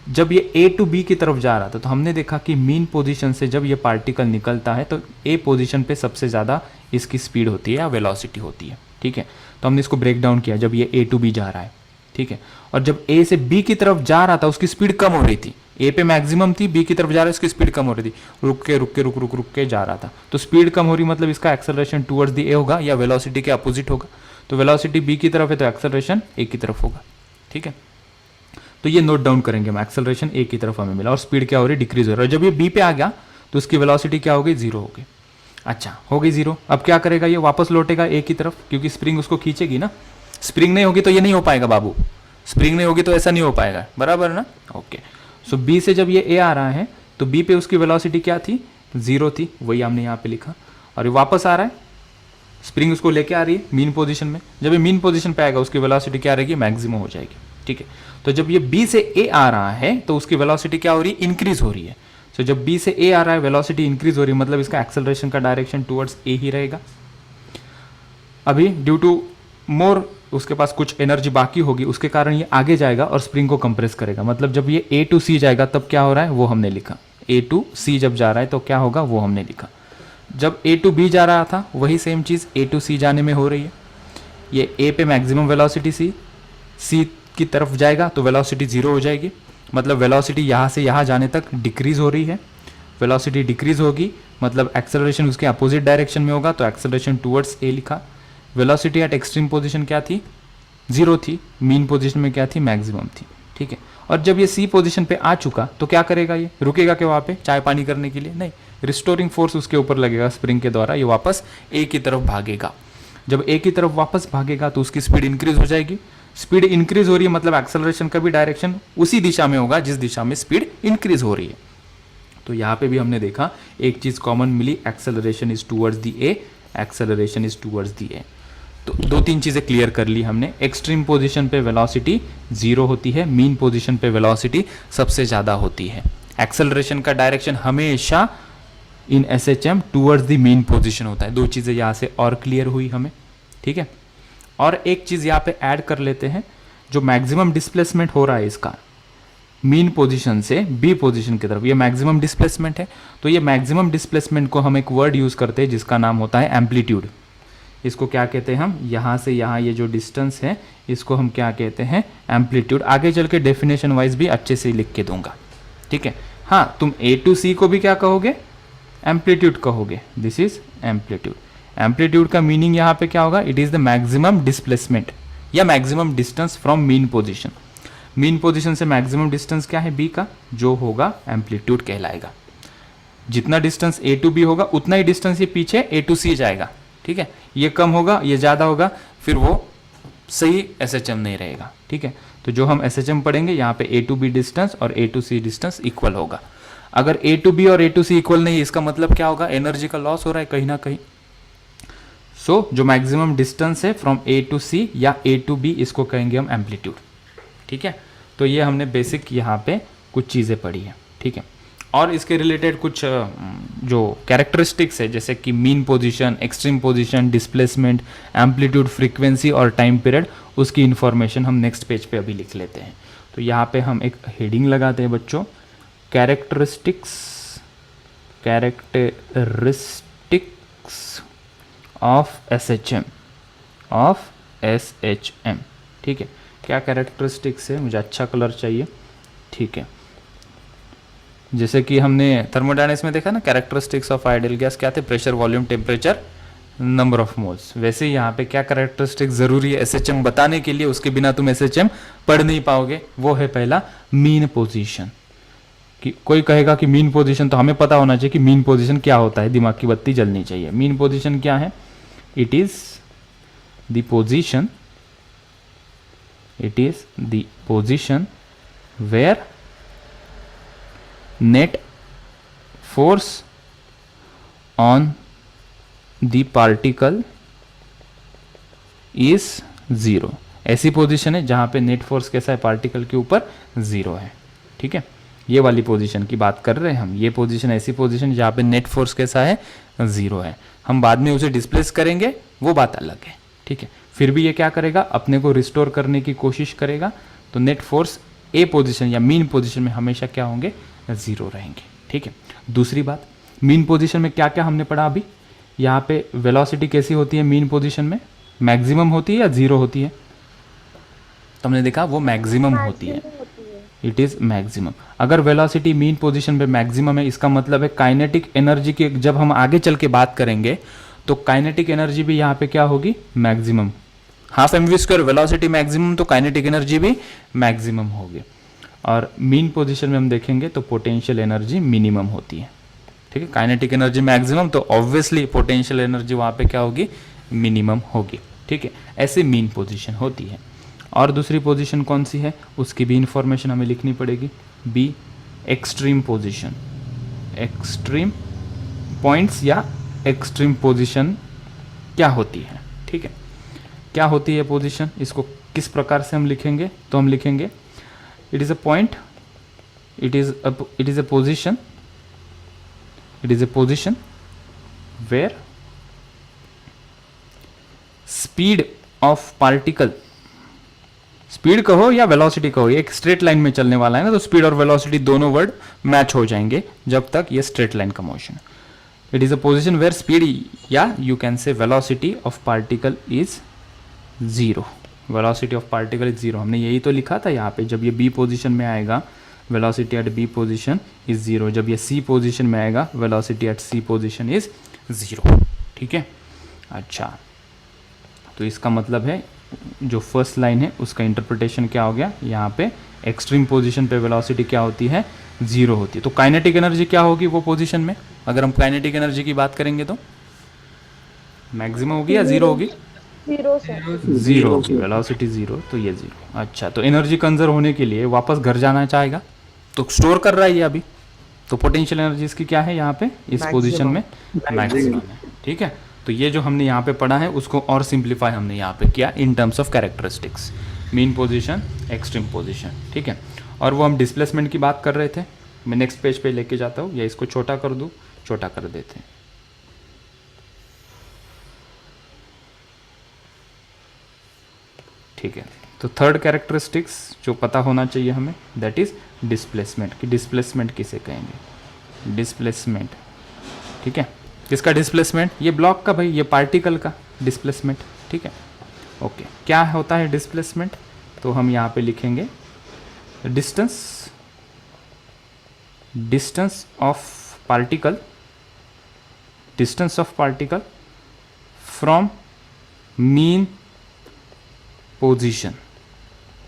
जब ये ए टू बी की तरफ जा रहा था तो हमने देखा कि मीन पोजीशन से जब ये पार्टिकल निकलता है तो ए पोजीशन पे सबसे ज़्यादा इसकी स्पीड होती है या वेलोसिटी होती है। ठीक है, तो हमने इसको ब्रेक डाउन किया, जब ये ए टू बी जा रहा है, ठीक है, और जब ए से बी की तरफ जा रहा था उसकी स्पीड कम हो रही थी, ए पे मैक्सिमम थी, बी की तरफ जा रहा है उसकी स्पीड कम हो रही थी, रुक के जा रहा था। तो स्पीड कम हो रही मतलब इसका एक्सेलरेशन टूवर्ड्स द ए होगा या वेलोसिटी के अपोजिट होगा। तो वेलोसिटी बी की तरफ है तो एक्सेलरेशन ए की तरफ होगा। ठीक है, तो ये नोट डाउन करेंगे हम, एक्सेलरेशन ए की तरफ हमें मिला और स्पीड क्या हो रही है, डिक्रीज हो रहा है। जब ये बी पे आ गया तो उसकी वेलोसिटी क्या हो गई, 0 हो गई। अच्छा, हो गई 0। अब क्या करेगा, ये वापस लौटेगा ए की तरफ, क्योंकि स्प्रिंग उसको खींचेगी ना। स्प्रिंग नहीं होगी तो ये नहीं हो पाएगा बाबू, स्प्रिंग नहीं होगी तो ऐसा नहीं हो पाएगा, बराबर ना। ओके, सो बी से जब ये ए आ रहा है तो बी पे उसकी वेलोसिटी क्या थी, 0 थी, वही हमने यहाँ पे लिखा। और ये वापस आ रहा है, स्प्रिंग उसको लेके आ रही है मीन पोजीशन में। जब ये मीन पोजीशन पे आएगा उसकी वेलोसिटी क्या रहेगी, मैक्सिमम हो जाएगी। ठीक है, तो जब ये बी से ए आ रहा है तो उसकी वेलोसिटी क्या हो रही है, इंक्रीज हो रही है। सो जब बी से ए आ रहा है वेलोसिटी इंक्रीज हो रही है, मतलब इसका एक्सेलरेशन का डायरेक्शन टुवर्ड्स ए ही रहेगा। अभी ड्यू टू मोर उसके पास कुछ एनर्जी बाकी होगी, उसके कारण ये आगे जाएगा और स्प्रिंग को कंप्रेस करेगा। मतलब जब ये ए टू सी जाएगा तब क्या हो रहा है वो हमने लिखा, ए टू सी जब जा रहा है तो क्या होगा वो हमने लिखा। जब ए टू बी जा रहा था वही सेम चीज़ ए टू सी जाने में हो रही है। ये ए पे मैक्सिमम वेलोसिटी सी की तरफ जाएगा तो वेलोसिटी 0 हो जाएगी, मतलब वेलोसिटी यहाँ से यहाँ जाने तक डिक्रीज हो रही है। वेलोसिटी डिक्रीज होगी मतलब एक्सेलरेशन उसके अपोजिट डायरेक्शन में होगा, तो एक्सेलरेशन टुवर्ड्स ए लिखा। वेलोसिटी एट एक्सट्रीम पोजीशन क्या थी, 0 थी, मीन पोजीशन में क्या थी, मैक्सिमम थी। ठीक है, और जब ये सी पोजीशन पे आ चुका तो क्या करेगा, ये रुकेगा क्या वहाँ पे चाय पानी करने के लिए, नहीं, रिस्टोरिंग फोर्स उसके ऊपर लगेगा स्प्रिंग के द्वारा, ये वापस ए की तरफ भागेगा। जब ए की तरफ वापस भागेगा तो उसकी स्पीड इंक्रीज हो जाएगी। स्पीड इंक्रीज हो रही है मतलब एक्सेलरेशन का भी डायरेक्शन उसी दिशा में होगा जिस दिशा में स्पीड इंक्रीज हो रही है। तो यहाँ पे भी हमने देखा एक चीज़ कॉमन मिली, acceleration is towards the A, acceleration is towards the A. तो 2-3 चीज़ें क्लियर कर ली हमने। एक्सट्रीम पोजीशन पे वेलोसिटी 0 होती है, मीन पोजीशन पे वेलोसिटी सबसे ज़्यादा होती है। एक्सेलरेशन का डायरेक्शन हमेशा इन SHM towards the mean position होता है। 2 चीज़ें यहाँ से और क्लियर हुई हमें। ठीक है, और एक चीज़ यहाँ पे ऐड कर लेते हैं, जो मैक्सिमम डिस्प्लेसमेंट हो रहा है इसका मीन पोजीशन से बी पोजीशन की तरफ, ये मैक्सिमम डिस्प्लेसमेंट है। तो ये मैक्सिमम डिस्प्लेसमेंट को हम एक वर्ड यूज़ करते हैं जिसका नाम होता है एम्पलीट्यूड। इसको क्या कहते हैं हम, यहाँ से यहाँ ये जो डिस्टेंस है इसको हम क्या कहते हैं, एम्पलीट्यूड। आगे चल के डेफिनेशन वाइज भी अच्छे से लिख के दूंगा। ठीक है, हाँ, तुम ए टू सी को भी क्या कहोगे, एम्पलीट्यूड कहोगे। This is amplitude. एम्पलीट्यूड का मीनिंग यहाँ पे क्या होगा, it is the maximum displacement या maximum distance from mean position. Mean position से मैक्सिमम डिस्टेंस क्या है, बी का, जो होगा एम्पलीट्यूड कहलाएगा। जितना डिस्टेंस ए टू बी होगा उतना ही डिस्टेंस ये पीछे ए टू सी जाएगा। ठीक है, ये कम होगा ये ज़्यादा होगा, फिर वो सही SHM नहीं रहेगा। ठीक है, तो जो हम SHM पढ़ेंगे यहाँ पे ए टू बी डिस्टेंस और ए टू सी डिस्टेंस इक्वल होगा। अगर ए टू बी और ए टू सी इक्वल नहीं, इसका मतलब क्या होगा, एनर्जी का लॉस हो रहा है कहीं ना कहीं। सो जो मैक्सिमम डिस्टेंस है फ्रॉम ए टू सी या ए टू बी, इसको कहेंगे हम एम्पलीट्यूड। ठीक है, तो ये हमने बेसिक यहाँ पे कुछ चीज़ें पढ़ी है। ठीक है, और इसके रिलेटेड कुछ जो कैरेक्टरिस्टिक्स है जैसे कि mean position, extreme position, displacement, amplitude, frequency और टाइम पीरियड, उसकी इन्फॉर्मेशन हम नेक्स्ट पेज पे अभी लिख लेते हैं। तो यहाँ पे हम एक हेडिंग लगाते हैं बच्चों, कैरेक्टरिस्टिक्स ऑफ एसएचएम। ठीक है, क्या कैरेक्टरिस्टिक्स है, मुझे अच्छा कलर चाहिए। ठीक है, जैसे कि हमने थर्मोडायनेमिक्स में देखा ना, कैरेक्टरिस्टिक्स ऑफ आइडियल गैस क्या थे, pressure, volume, temperature, number of moles. वैसे ही यहाँ पे क्या कैरेक्टरिस्टिक्स जरूरी है एसएचएम बताने के लिए, उसके बिना तुम एसएचएम पढ़ नहीं पाओगे। वो है पहला मीन पोजीशन। कि कोई कहेगा कि मीन पोजीशन, तो हमें पता होना चाहिए कि मीन पोजीशन क्या होता है, दिमाग की बत्ती जलनी चाहिए। मीन पोजीशन क्या है? It is the position where net force on the particle is zero. ऐसी पोजीशन है जहां पे नेट फोर्स कैसा है, पार्टिकल के ऊपर जीरो है। ठीक है, ये वाली पोजीशन की बात कर रहे हैं हम। ये पोजीशन ऐसी पोजीशन जहां पे नेट फोर्स कैसा है, जीरो है। हम बाद में उसे डिस्प्लेस करेंगे, वो बात अलग है। ठीक है, फिर भी ये क्या करेगा, अपने को रिस्टोर करने की कोशिश करेगा। तो नेट फोर्स ए पोजीशन या मीन पोजीशन में हमेशा क्या होंगे, जीरो रहेंगे। ठीक है, दूसरी बात, मीन पोजीशन में क्या क्या हमने पढ़ा अभी, यहाँ पे वेलोसिटी कैसी होती है मीन पोजीशन में, मैक्सिमम होती है या जीरो होती है? तो हमने देखा वो मैक्सिमम होती है, इट इज मैक्सिमम। अगर वेलोसिटी मीन पोजीशन पे मैक्सिमम है, इसका मतलब है काइनेटिक एनर्जी की जब हम आगे चल के बात करेंगे तो काइनेटिक एनर्जी भी यहाँ पे क्या होगी, maximum. Half mv² velocity maximum, तो काइनेटिक एनर्जी भी मैक्सिमम होगी। और मीन पोजीशन में हम देखेंगे तो पोटेंशियल एनर्जी मिनिमम होती है। ठीक है, काइनेटिक एनर्जी मैक्सिमम, तो ऑब्वियसली पोटेंशियल एनर्जी वहाँ पे क्या होगी, मिनिमम होगी। ठीक है, ऐसे मीन पोजीशन होती है। और दूसरी पोजीशन कौन सी है, उसकी भी इंफॉर्मेशन हमें लिखनी पड़ेगी। B, extreme position. Extreme points या एक्सट्रीम पोजीशन क्या होती है? ठीक है, क्या होती है पोजीशन, इसको किस प्रकार से हम लिखेंगे, तो हम लिखेंगे it is a point, it is a position where speed of particle, speed कहो या वेलोसिटी कहो, ये एक स्ट्रेट लाइन में चलने वाला है ना, तो स्पीड और वेलोसिटी दोनों वर्ड मैच हो जाएंगे जब तक ये स्ट्रेट लाइन का motion. It is a position where speed या you can say velocity of particle is zero. Velocity of particle is zero, हमने यही तो लिखा था यहाँ पे। जब ये बी पोजिशन में आएगा velocity at B position is zero, जब ये सी पोजिशन में आएगा velocity at C position is zero. ठीक है, अच्छा, तो इसका मतलब है जो फर्स्ट लाइन है उसका इंटरप्रिटेशन क्या हो गया, यहाँ पे एक्सट्रीम पोजीशन पे वेलोसिटी क्या होती है, जीरो होती है। तो काइनेटिक एनर्जी क्या होगी वो पोजीशन में, अगर हम काइनेटिक एनर्जी की बात करेंगे तो मैक्सिमम होगी या जीरो होगी, जीरो होगी, वेलोसिटी जीरो, तो ये जीरो। अच्छा, तो एनर्जी कंजर्व होने के लिए वापस घर जाना चाहेगा, तो स्टोर कर रहा है ये अभी, तो पोटेंशियल एनर्जी इसकी क्या है यहाँ पे, इस पोजीशन में मैक्सिमम है। ठीक है, तो ये जो हमने यहाँ पे पढ़ा है उसको और सिंप्लीफाई हमने यहाँ पे किया in terms of characteristics, mean position, extreme position. ठीक है, और वो हम डिस्प्लेसमेंट की बात कर रहे थे। मैं नेक्स्ट पेज पे लेके जाता हूँ, या इसको छोटा कर दूँ, छोटा कर देते हैं। ठीक है, तो थर्ड कैरेक्टरिस्टिक्स जो पता होना चाहिए हमें, दैट इज डिस्प्लेसमेंट। कि डिस्प्लेसमेंट किसे कहेंगे, डिस्प्लेसमेंट। ठीक है, किसका डिस्प्लेसमेंट, ये ब्लॉक का भाई, ये पार्टिकल का डिस्प्लेसमेंट। ठीक है, ओके, क्या होता है डिस्प्लेसमेंट, तो हम यहाँ पे लिखेंगे distance of particle from mean position.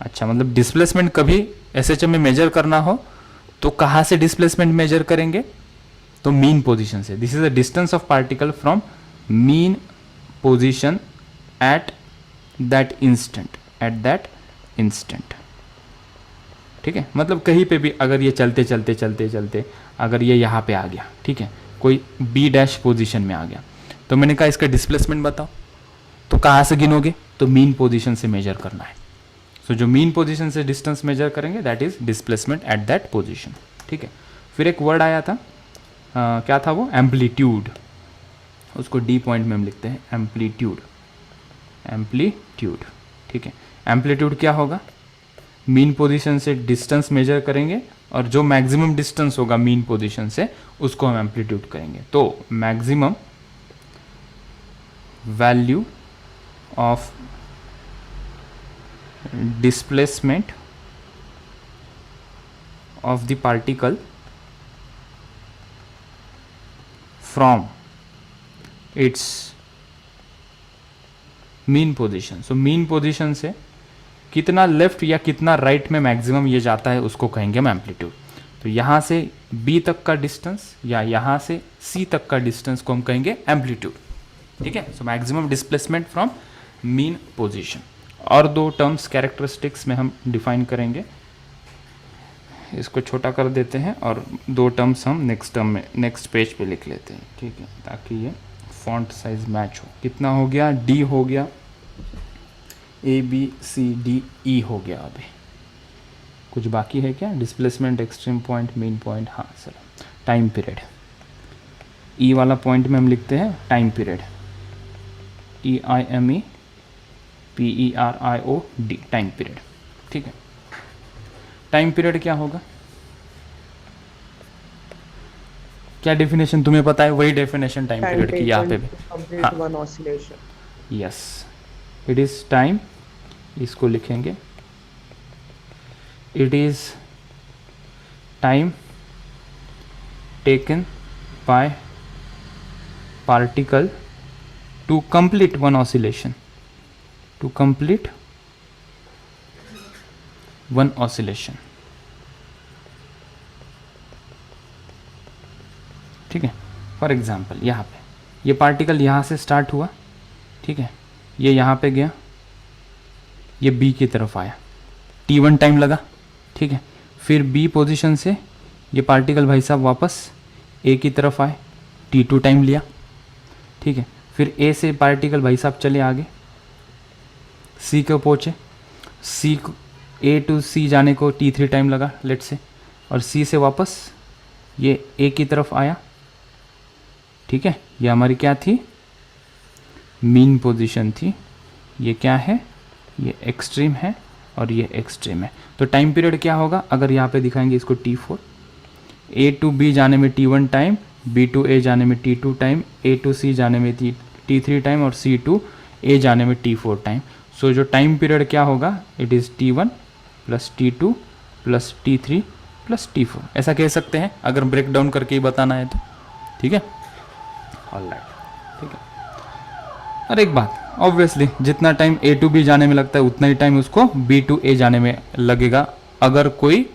अच्छा, मतलब डिस्प्लेसमेंट कभी एसएचएम में मेजर करना हो तो कहाँ से डिस्प्लेसमेंट मेजर करेंगे, तो मीन पोजीशन से। This is the distance of particle from mean position at that instant. ठीक है, मतलब कहीं पे भी अगर ये चलते अगर ये यहाँ पे आ गया, ठीक है, कोई बी डैश पोजीशन में आ गया, तो मैंने कहा इसका डिस्प्लेसमेंट बताओ, तो कहाँ से गिनोगे, तो मीन पोजीशन से मेजर करना है। सो जो मीन पोजीशन से डिस्टेंस मेजर करेंगे that is displacement at that position. ठीक है, फिर एक वर्ड आया था, क्या था वो, एम्पलीट्यूड, उसको डी पॉइंट में हम लिखते हैं एम्पलीट्यूड, एम्पलीट्यूड, ठीक है। एम्पलीट्यूड क्या होगा, मीन पोजीशन से डिस्टेंस मेजर करेंगे और जो मैक्सिमम डिस्टेंस होगा मीन पोजीशन से उसको हम एम्पलीट्यूड करेंगे। तो maximum value of displacement of the particle from its mean position। so mean position से कितना लेफ्ट या कितना राइट में मैक्सिमम ये जाता है उसको कहेंगे हम एम्पलीट्यूड। तो यहाँ से B तक का डिस्टेंस या यहाँ से C तक का डिस्टेंस को हम कहेंगे एम्पलीट्यूड, ठीक है। So maximum displacement from mean position. और दो टर्म्स कैरेक्टरिस्टिक्स में हम डिफाइन करेंगे, इसको छोटा कर देते हैं और दो टर्म्स हम नेक्स्ट टर्म में नेक्स्ट पेज पे लिख लेते हैं, ठीक है, ताकि ये फॉन्ट साइज मैच हो। कितना हो गया, डी हो गया, A B C D E हो गया। अभी कुछ बाकी है क्या, displacement, extreme point, mean point, हाँ सर, टाइम पीरियड। ई वाला पॉइंट में हम लिखते हैं time period, TIME PERIOD, time period, ठीक है। टाइम पीरियड क्या होगा, क्या डेफिनेशन तुम्हें पता है, वही डेफिनेशन टाइम पीरियड की यहाँ पे भी, हाँ, one oscillation, yes, it is time, इसको लिखेंगे, it is time taken by particle to complete one oscillation, to complete one oscillation, ठीक है। फॉर एग्जाम्पल यहाँ पे ये पार्टिकल यहाँ से स्टार्ट हुआ, ठीक है, ये यहाँ पे गया, ये B की तरफ आया, T1 टाइम लगा, ठीक है। फिर B पोजीशन से ये पार्टिकल भाई साहब वापस A की तरफ आए, T2 टाइम लिया, ठीक है। फिर A से पार्टिकल भाई साहब चले आगे, C को पहुँचे, A टू C जाने को T3 टाइम लगा लेट से, और C से वापस ये A की तरफ आया, ठीक है। ये हमारी क्या थी, मीन पोजीशन थी, ये क्या है, ये एक्सट्रीम है और ये एक्सट्रीम है। तो टाइम पीरियड क्या होगा, अगर यहाँ पे दिखाएंगे इसको T4, A टू B जाने में T1 time, B to A जाने में T2 time, A to C जाने में T3 टाइम और C टू A जाने में T4 टाइम। सो जो टाइम पीरियड क्या होगा, it is T1 plus T2 plus T3 plus T4, ऐसा कह सकते हैं अगर ब्रेक डाउन करके ही बताना है तो, ठीक है, ऑलराइट, ठीक है। और एक बात, ऑब्वियसली जितना टाइम A टू B जाने में लगता है उतना ही टाइम उसको B टू A जाने में लगेगा, अगर कोई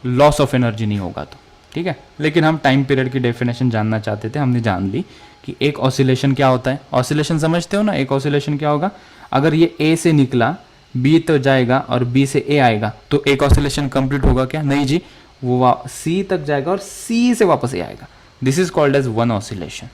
लॉस ऑफ एनर्जी नहीं होगा तो, ठीक है। लेकिन हम टाइम पीरियड की डेफिनेशन जानना चाहते थे, हमने जान ली कि एक ऑसिलेशन क्या होता है। ऑसिलेशन समझते हो ना, एक ऑसिलेशन क्या होगा, अगर ये A से निकला B तो जाएगा और B से A आएगा तो एक ऑसिलेशन कंप्लीट होगा क्या, नहीं जी, वो C तक जाएगा और C से वापस A आएगा। This is called as one oscillation,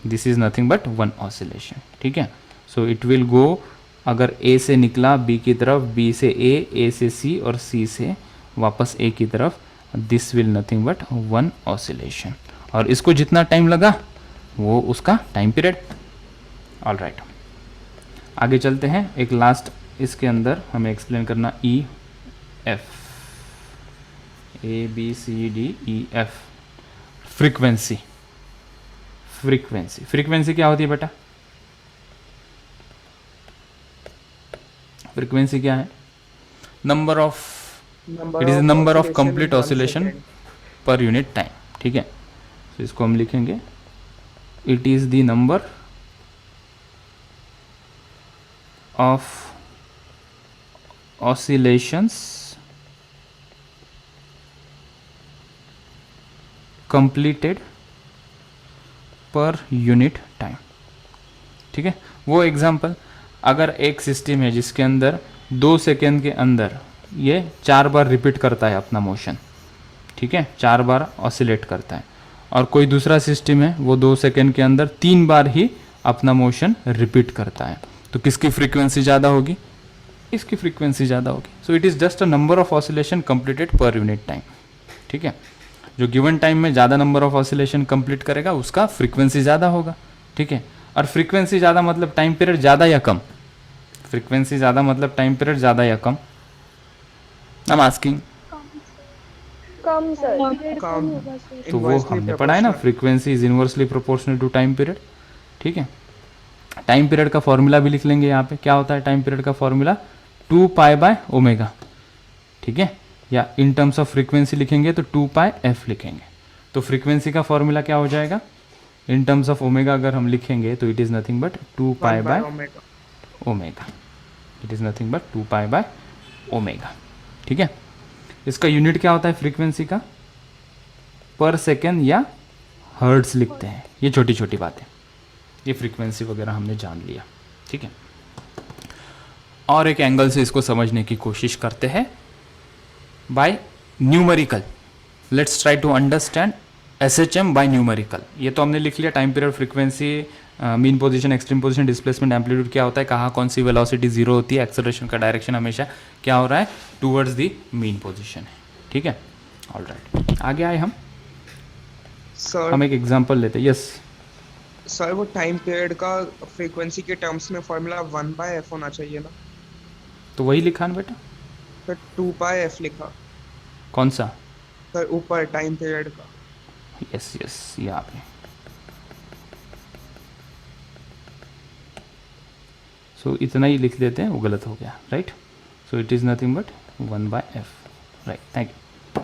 this is nothing but one oscillation, ठीक है। सो इट विल गो, अगर A से निकला B की तरफ, B से A से C और C से वापस A की तरफ, this will nothing but one oscillation. और इसको जितना टाइम लगा वो उसका टाइम पीरियड। ऑलराइट, आगे चलते हैं। एक लास्ट इसके अंदर हमें एक्सप्लेन करना, EF, ABCDEF, frequency. Frequency, frequency क्या होती है बेटा, फ्रीक्वेंसी क्या है, number of, it is number of complete oscillation per unit time, ठीक है। तो इसको हम लिखेंगे, it is the number of oscillations completed per unit time, ठीक है। वो एग्जांपल, अगर एक सिस्टम है जिसके अंदर 2 सेकेंड के अंदर ये 4 बार रिपीट करता है अपना मोशन, ठीक है, 4 बार ऑसिलेट करता है, और कोई दूसरा सिस्टम है वो 2 सेकेंड के अंदर 3 बार ही अपना मोशन रिपीट करता है, तो किसकी फ्रीक्वेंसी ज़्यादा होगी, इसकी फ्रीक्वेंसी ज़्यादा होगी। So it is just a number of oscillation completed per unit time, ठीक है। जो गिवन टाइम में ज़्यादा नंबर ऑफ ऑसिलेशन कंप्लीट करेगा उसका फ्रीक्वेंसी ज़्यादा होगा, ठीक है। और फ्रीक्वेंसी ज़्यादा मतलब टाइम पीरियड ज़्यादा या कम, फ्रीक्वेंसी ज़्यादा मतलब टाइम पीरियड ज़्यादा या कम, आई एम आस्किंग। कम सर। कम। तो वो हमने पढ़ा है ना, frequency is inversely proportional to time period, ठीक है। टाइम पीरियड का फॉर्मूला भी लिख लेंगे यहाँ पे, क्या होता है टाइम पीरियड का फॉर्मूला, 2π/ω, ठीक है। या इन टर्म्स ऑफ फ्रीक्वेंसी लिखेंगे तो 2πf लिखेंगे। तो फ्रीक्वेंसी का फॉर्मूला क्या हो जाएगा, इन टर्म्स ऑफ ओमेगा अगर हम लिखेंगे तो it is nothing but 2π/ω, it is nothing but 2π/ω, ठीक है। इसका यूनिट क्या होता है फ्रीक्वेंसी का, पर सेकेंड या हर्ट्ज लिखते हैं। ये छोटी छोटी बातें, ये फ्रीक्वेंसी वगैरह हमने जान लिया, ठीक है। और एक एंगल से इसको समझने की कोशिश करते हैं by numerical. Let's try to understand SHM by numerical. ये तो हमने लिख लिया, time period, frequency, mean position, extreme position, displacement, amplitude क्या होता है, कहाँ कौन सी वेलोसिटी जीरो होती है, एक्सेलरेशन का डायरेक्शन हमेशा क्या हो रहा है, टूवर्ड्स द मीन पोजीशन है, ठीक है। ऑलराइट, आगे आए हम सर एक एग्जांपल लेते हैं। यस सर, वो टाइम पीरियड का फ्रीक्वेंसी के टर्म्स में फॉर्मूला 1/f होना चाहिए ना, तो वही लिखा ना बेटा, सर 2πf लिखा कौन सा, सर ऊपर टाइम पीरियड का। यस यस, यहाँ पे सो इतना ही लिख देते हैं, वो गलत हो गया, right. So it is nothing but 1/f, right, thank you.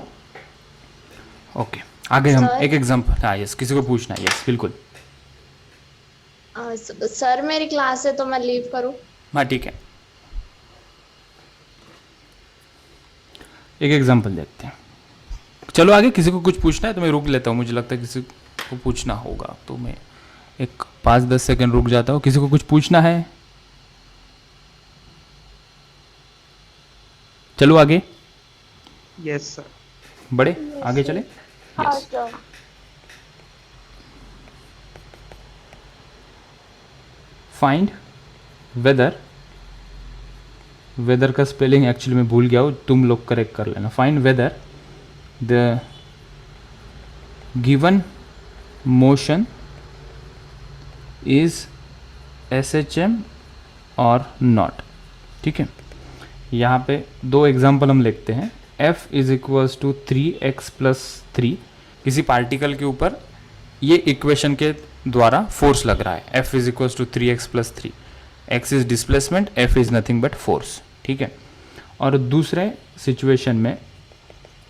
Okay, आगे हम सर? एक एग्जांपल, हाँ यस, किसी को पूछना है, यस बिल्कुल, सर मेरी क्लास है तो मैं लीव करूं? हाँ ठीक है। एक एग्जांपल देखते हैं, चलो आगे। किसी को कुछ पूछना है तो मैं रुक लेता हूँ, मुझे लगता है किसी को पूछना होगा तो मैं एक 5-10 सेकंड रुक जाता हूँ। किसी को कुछ पूछना है, चलो आगे यस सर। बढ़े, आगे चले। हाँ yes, sir. Find whether, whether का स्पेलिंग एक्चुअली मैं भूल गया हूँ, तुम लोग करेक्ट कर लेना। Find whether the given motion is SHM और नॉट, ठीक है। यहाँ पे दो एग्जाम्पल हम लिखते हैं। F is equals to 3x+3, किसी पार्टिकल के ऊपर ये इक्वेशन के द्वारा फोर्स लग रहा है। F is equals to 3x+3, x is displacement, F is nothing but force, ठीक है। और दूसरे सिचुएशन में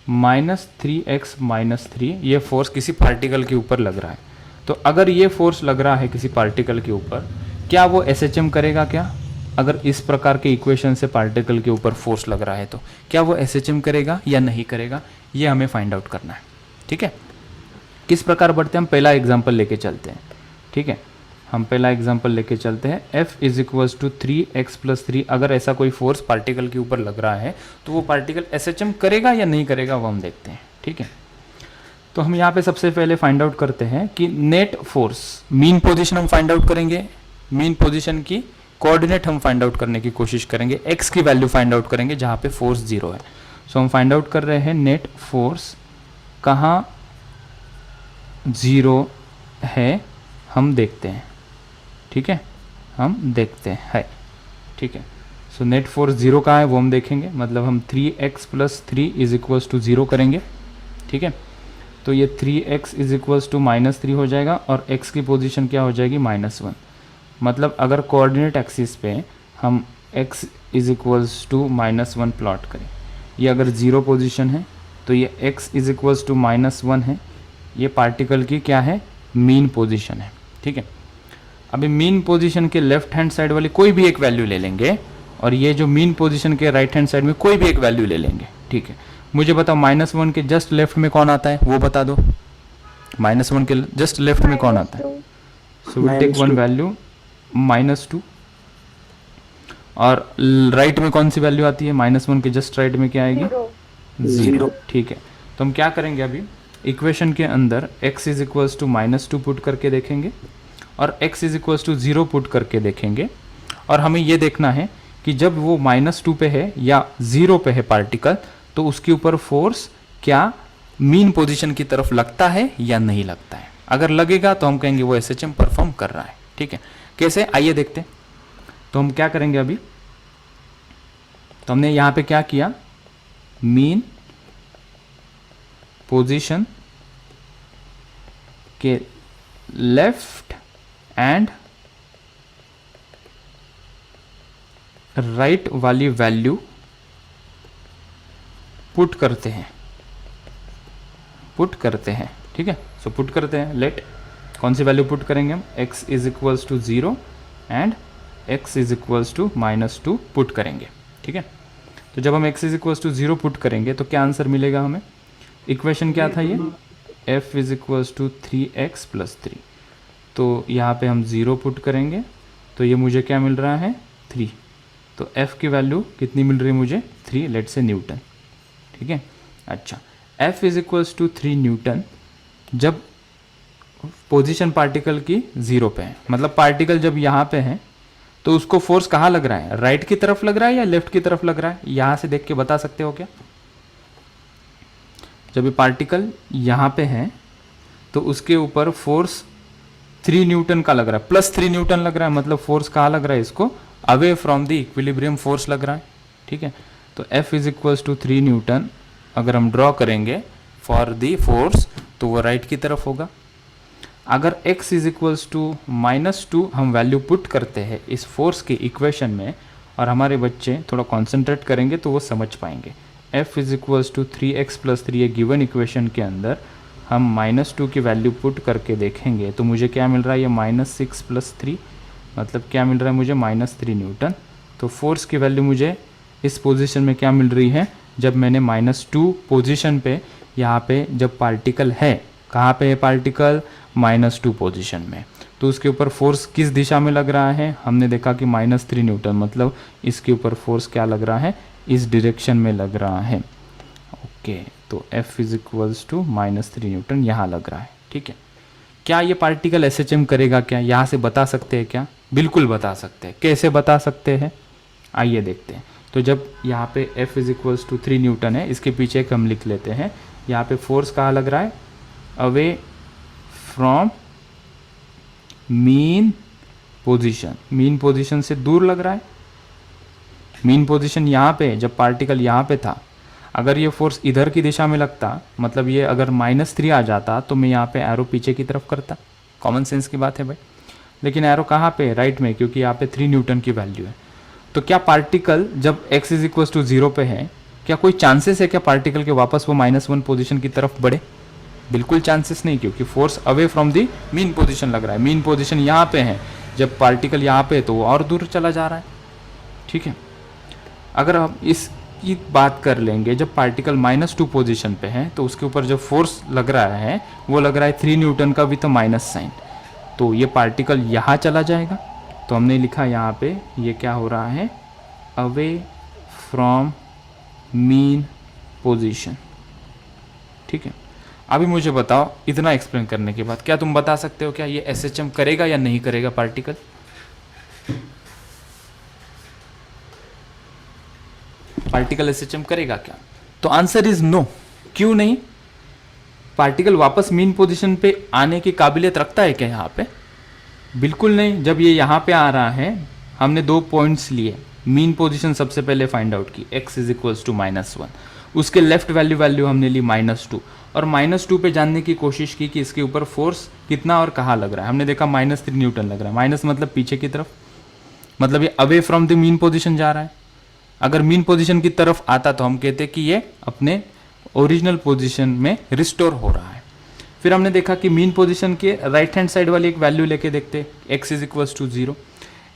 -3x-3 ये फोर्स किसी पार्टिकल के ऊपर लग रहा है। तो अगर ये फोर्स लग रहा है किसी पार्टिकल के ऊपर, क्या वो SHM करेगा क्या? अगर इस प्रकार के इक्वेशन से पार्टिकल के ऊपर फोर्स लग रहा है तो क्या वो SHM करेगा या नहीं करेगा, ये हमें फाइंड आउट करना है, ठीक है। किस प्रकार बढ़ते हैं, हम पहला एग्जाम्पल लेके चलते हैं, ठीक है। हम पहला एग्जाम्पल लेके चलते हैं। F is equals to 3x+3, अगर ऐसा कोई फोर्स पार्टिकल के ऊपर लग रहा है तो वो पार्टिकल SHM करेगा या नहीं करेगा, वो हम देखते हैं, ठीक है। तो हम यहाँ पे सबसे पहले फाइंड आउट करते हैं कि नेट फोर्स, मीन पोजीशन हम फाइंड आउट करेंगे, मीन पोजीशन की कोऑर्डिनेट हम फाइंड आउट करने की कोशिश करेंगे, x की वैल्यू फाइंड आउट करेंगे जहाँ पे फोर्स 0 है। सो हम फाइंड आउट कर रहे हैं नेट फोर्स कहाँ 0 है, हम देखते हैं, ठीक है, हम देखते हैं, ठीक है। सो नेट फोर्स 0 कहाँ है वो हम देखेंगे, मतलब हम 3x+3 इज इक्वल्स टू 0 करेंगे, ठीक है। तो ये 3x इज इक्वल्स टू -3 हो जाएगा और x की पोजीशन क्या हो जाएगी, -1। मतलब अगर कोऑर्डिनेट एक्सिस पे हम x is equals to -1 plot करें, ये अगर 0 पोजीशन है तो ये x इज इक्वल्स टू -1 है, ये पार्टिकल की क्या है, मीन पोजीशन है, ठीक है। अभी मीन पोजीशन के लेफ्ट हैंड साइड वाली कोई भी एक वैल्यू ले लेंगे और ये जो मीन पोजीशन के राइट हैंड साइड में कोई भी एक वैल्यू ले लेंगे, ठीक है। मुझे बताओ -1 के जस्ट लेफ्ट में कौन आता है, वो बता दो। -1 के जस्ट लेफ्ट में कौन आता है, so will take one value -2। और राइट में कौन सी वैल्यू आती है, -1 के जस्ट राइट में क्या आएगी, 0, ठीक है। तो हम क्या करेंगे, अभी इक्वेशन के अंदर x is equals to -2 put करके देखेंगे और x is equals to 0 put करके देखेंगे। और हमें ये देखना है कि जब वो -2 पे है या 0 पे है पार्टिकल, तो उसके ऊपर फोर्स क्या मीन पोजीशन की तरफ लगता है या नहीं लगता है। अगर लगेगा तो हम कहेंगे वो एसएचएम परफॉर्म कर रहा है। ठीक है, कैसे, आइए देखते हैं। तो हम क्या करेंगे अभी, तो हमने यहां पे क्या किया, मीन पोजीशन के लेफ्ट एंड राइट वाली वैल्यू पुट करते हैं, ठीक है। सो पुट करते हैं, लेट, कौन सी वैल्यू पुट करेंगे हम, x is equals to 0 and x is equals to -2 put करेंगे। ठीक है, तो जब हम x is equals to 0 put करेंगे तो क्या आंसर मिलेगा हमें, इक्वेशन क्या था ये, f is equals to 3x + 3। तो यहाँ पे हम 0 पुट करेंगे तो ये मुझे क्या मिल रहा है, 3। तो f की वैल्यू कितनी मिल रही है मुझे, 3, लेट से न्यूटन। ठीक है, अच्छा, f is equals to 3 newton जब पोजीशन पार्टिकल की 0 पे है, मतलब पार्टिकल जब यहाँ पे है तो उसको फोर्स कहाँ लग रहा है, राइट की तरफ लग रहा है या लेफ्ट की तरफ लग रहा है, यहाँ से देख के बता सकते हो क्या। जब ये पार्टिकल यहाँ पे है तो उसके ऊपर फोर्स 3 न्यूटन का लग रहा है, +3 न्यूटन लग रहा है, मतलब फोर्स कहाँ लग रहा है इसको, away from the equilibrium force लग रहा है। ठीक है, तो F is equals to 3 newton अगर हम ड्रॉ करेंगे फॉर दी फोर्स तो वो राइट की तरफ होगा। अगर x इज इक्वल्स टू -2 हम वैल्यू पुट करते हैं इस फोर्स के इक्वेशन में, और हमारे बच्चे थोड़ा कॉन्सेंट्रेट करेंगे तो वो समझ पाएंगे। F is equals to 3x + 3 ये गिवन इक्वेशन के अंदर हम -2 की वैल्यू पुट करके देखेंगे तो मुझे क्या मिल रहा है, ये -6 + 3, मतलब क्या मिल रहा है मुझे, -3 न्यूटन। तो फोर्स की वैल्यू मुझे इस पोजीशन में क्या मिल रही है, जब मैंने -2 पोजीशन पे, यहाँ पे जब पार्टिकल है, कहाँ पे है पार्टिकल, -2 पोजीशन में, तो उसके ऊपर फोर्स किस दिशा में लग रहा है, हमने देखा कि -3 न्यूटन, मतलब इसके ऊपर फोर्स क्या लग रहा है, इस डायरेक्शन में लग रहा है। ओके, तो F is equals to -3 newton यहाँ लग रहा है। ठीक है, क्या ये पार्टिकल एसएचएम करेगा क्या, यहाँ से बता सकते हैं क्या, बिल्कुल बता सकते हैं। कैसे बता सकते हैं, आइए देखते हैं। तो जब यहाँ पे F is equals to 3 newton है, इसके पीछे एक हम लिख लेते हैं, यहाँ पे फोर्स कहाँ लग रहा है, away from mean position, mean position से दूर लग रहा है। मीन पोजीशन यहाँ पे, जब पार्टिकल यहाँ पे था, अगर ये फोर्स इधर की दिशा में लगता, मतलब ये अगर -3 आ जाता तो मैं यहाँ पे एरो पीछे की तरफ करता, कॉमन सेंस की बात है भाई। लेकिन एरो कहाँ पे, राइट में, क्योंकि यहाँ पे 3 न्यूटन की वैल्यू है। तो क्या पार्टिकल जब x इज इक्वल्स टू 0 पे है, क्या कोई चांसेस है क्या पार्टिकल के वापस वो -1 पोजीशन की तरफ बढ़े, बिल्कुल चांसेस नहीं, क्योंकि force away from the mean position लग रहा है। मीन पोजीशन यहाँ पे है, जब पार्टिकल यहाँ पे है तो वो और दूर चला जा रहा है। ठीक है, अगर हम इसकी बात कर लेंगे, जब पार्टिकल -2 पोजीशन पे है तो उसके ऊपर जो फोर्स लग रहा है वो लग रहा है 3 न्यूटन का भी, तो माइनस साइन, तो ये पार्टिकल यहाँ चला जाएगा। तो हमने लिखा यहाँ पे ये क्या हो रहा है, अवे फ्रॉम मीन पोजीशन। ठीक है, अभी मुझे बताओ, इतना एक्सप्लेन करने के बाद क्या तुम बता सकते हो क्या ये एसएचएम करेगा या नहीं करेगा पार्टिकल, पार्टिकल एसएचएम करेगा क्या। तो आंसर इज नो। क्यों नहीं, पार्टिकल वापस मीन पोजीशन पे आने की काबिलियत रखता है क्या यहाँ पे, बिल्कुल नहीं। जब ये यहाँ पे आ रहा है, हमने 2 पॉइंट्स लिए, मीन पोजीशन सबसे पहले फाइंड आउट की, x इज इक्वल्स टू -1, उसके लेफ्ट वैल्यू हमने ली -2, और -2 पे जानने की कोशिश की कि इसके ऊपर फोर्स कितना और कहाँ लग रहा है। हमने देखा -3 न्यूटन लग रहा है, माइनस मतलब पीछे की तरफ, मतलब ये away from the mean position जा रहा है। अगर मीन पोजीशन की तरफ आता तो हम कहते कि ये अपने ओरिजिनल पोजीशन में रिस्टोर हो रहा है। फिर हमने देखा कि मीन पोजीशन के राइट हैंड साइड वाली एक वैल्यू लेके देखते, x इज इक्वल्स टू 0,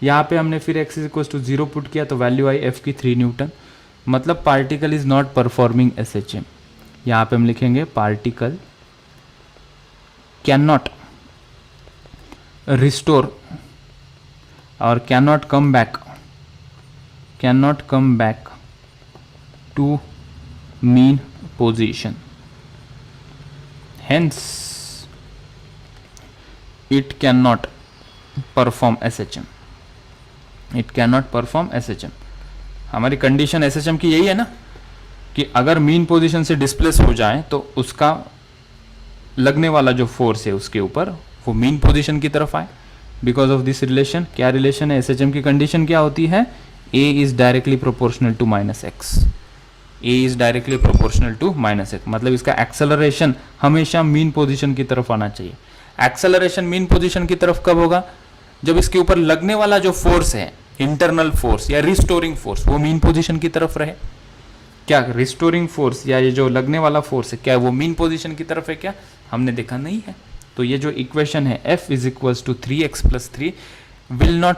यहाँ पे हमने फिर x is equals to 0 put किया तो वैल्यू आई f की 3 न्यूटन, मतलब particle is not performing SHM. यहाँ पे हम लिखेंगे पार्टिकल कैन नॉट रिस्टोर और can not come back to mean position, hence it cannot perform SHM, it cannot perform SHM। हमारी कंडीशन SHM की यही है ना, कि अगर मीन पोजीशन से डिस्प्लेस हो जाए तो उसका लगने वाला जो फोर्स है उसके ऊपर वो मीन पोजीशन की तरफ आए। बिकॉज ऑफ दिस रिलेशन, क्या रिलेशन है, एसएचएम की कंडीशन क्या होती है, A is directly proportional to minus X, A is directly proportional to minus X, मतलब इसका एक्सेलरेशन हमेशा मीन पोजीशन की तरफ आना चाहिए। एक्सेलरेशन मीन पोजीशन की तरफ कब होगा, जब इसके ऊपर लगने वाला जो फोर्स है, इंटरनल फोर्स या रिस्टोरिंग फोर्स, वो मीन पोजीशन की तरफ रहे। क्या रिस्टोरिंग फोर्स या ये जो लगने वाला फोर्स है, क्या वो मीन पोजीशन की तरफ है, क्या हमने देखा नहीं है। तो ये जो इक्वेशन है f is equals to 3x plus 3 will not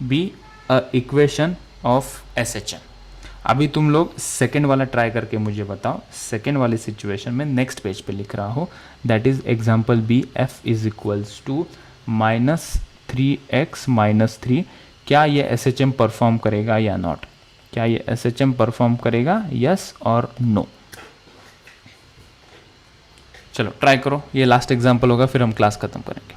be a equation of SHM. अभी तुम लोग सेकेंड वाला ट्राई करके मुझे बताओ, सेकेंड वाली सिचुएशन में नेक्स्ट पेज पे लिख रहा हूँ, that is example B, f is equals to minus 3x minus 3, क्या ये एसएचएम परफॉर्म करेगा या नॉट, क्या ये एसएचएम परफॉर्म करेगा, यस और नो। चलो ट्राई करो, ये लास्ट एग्जाम्पल होगा, फिर हम क्लास खत्म करेंगे,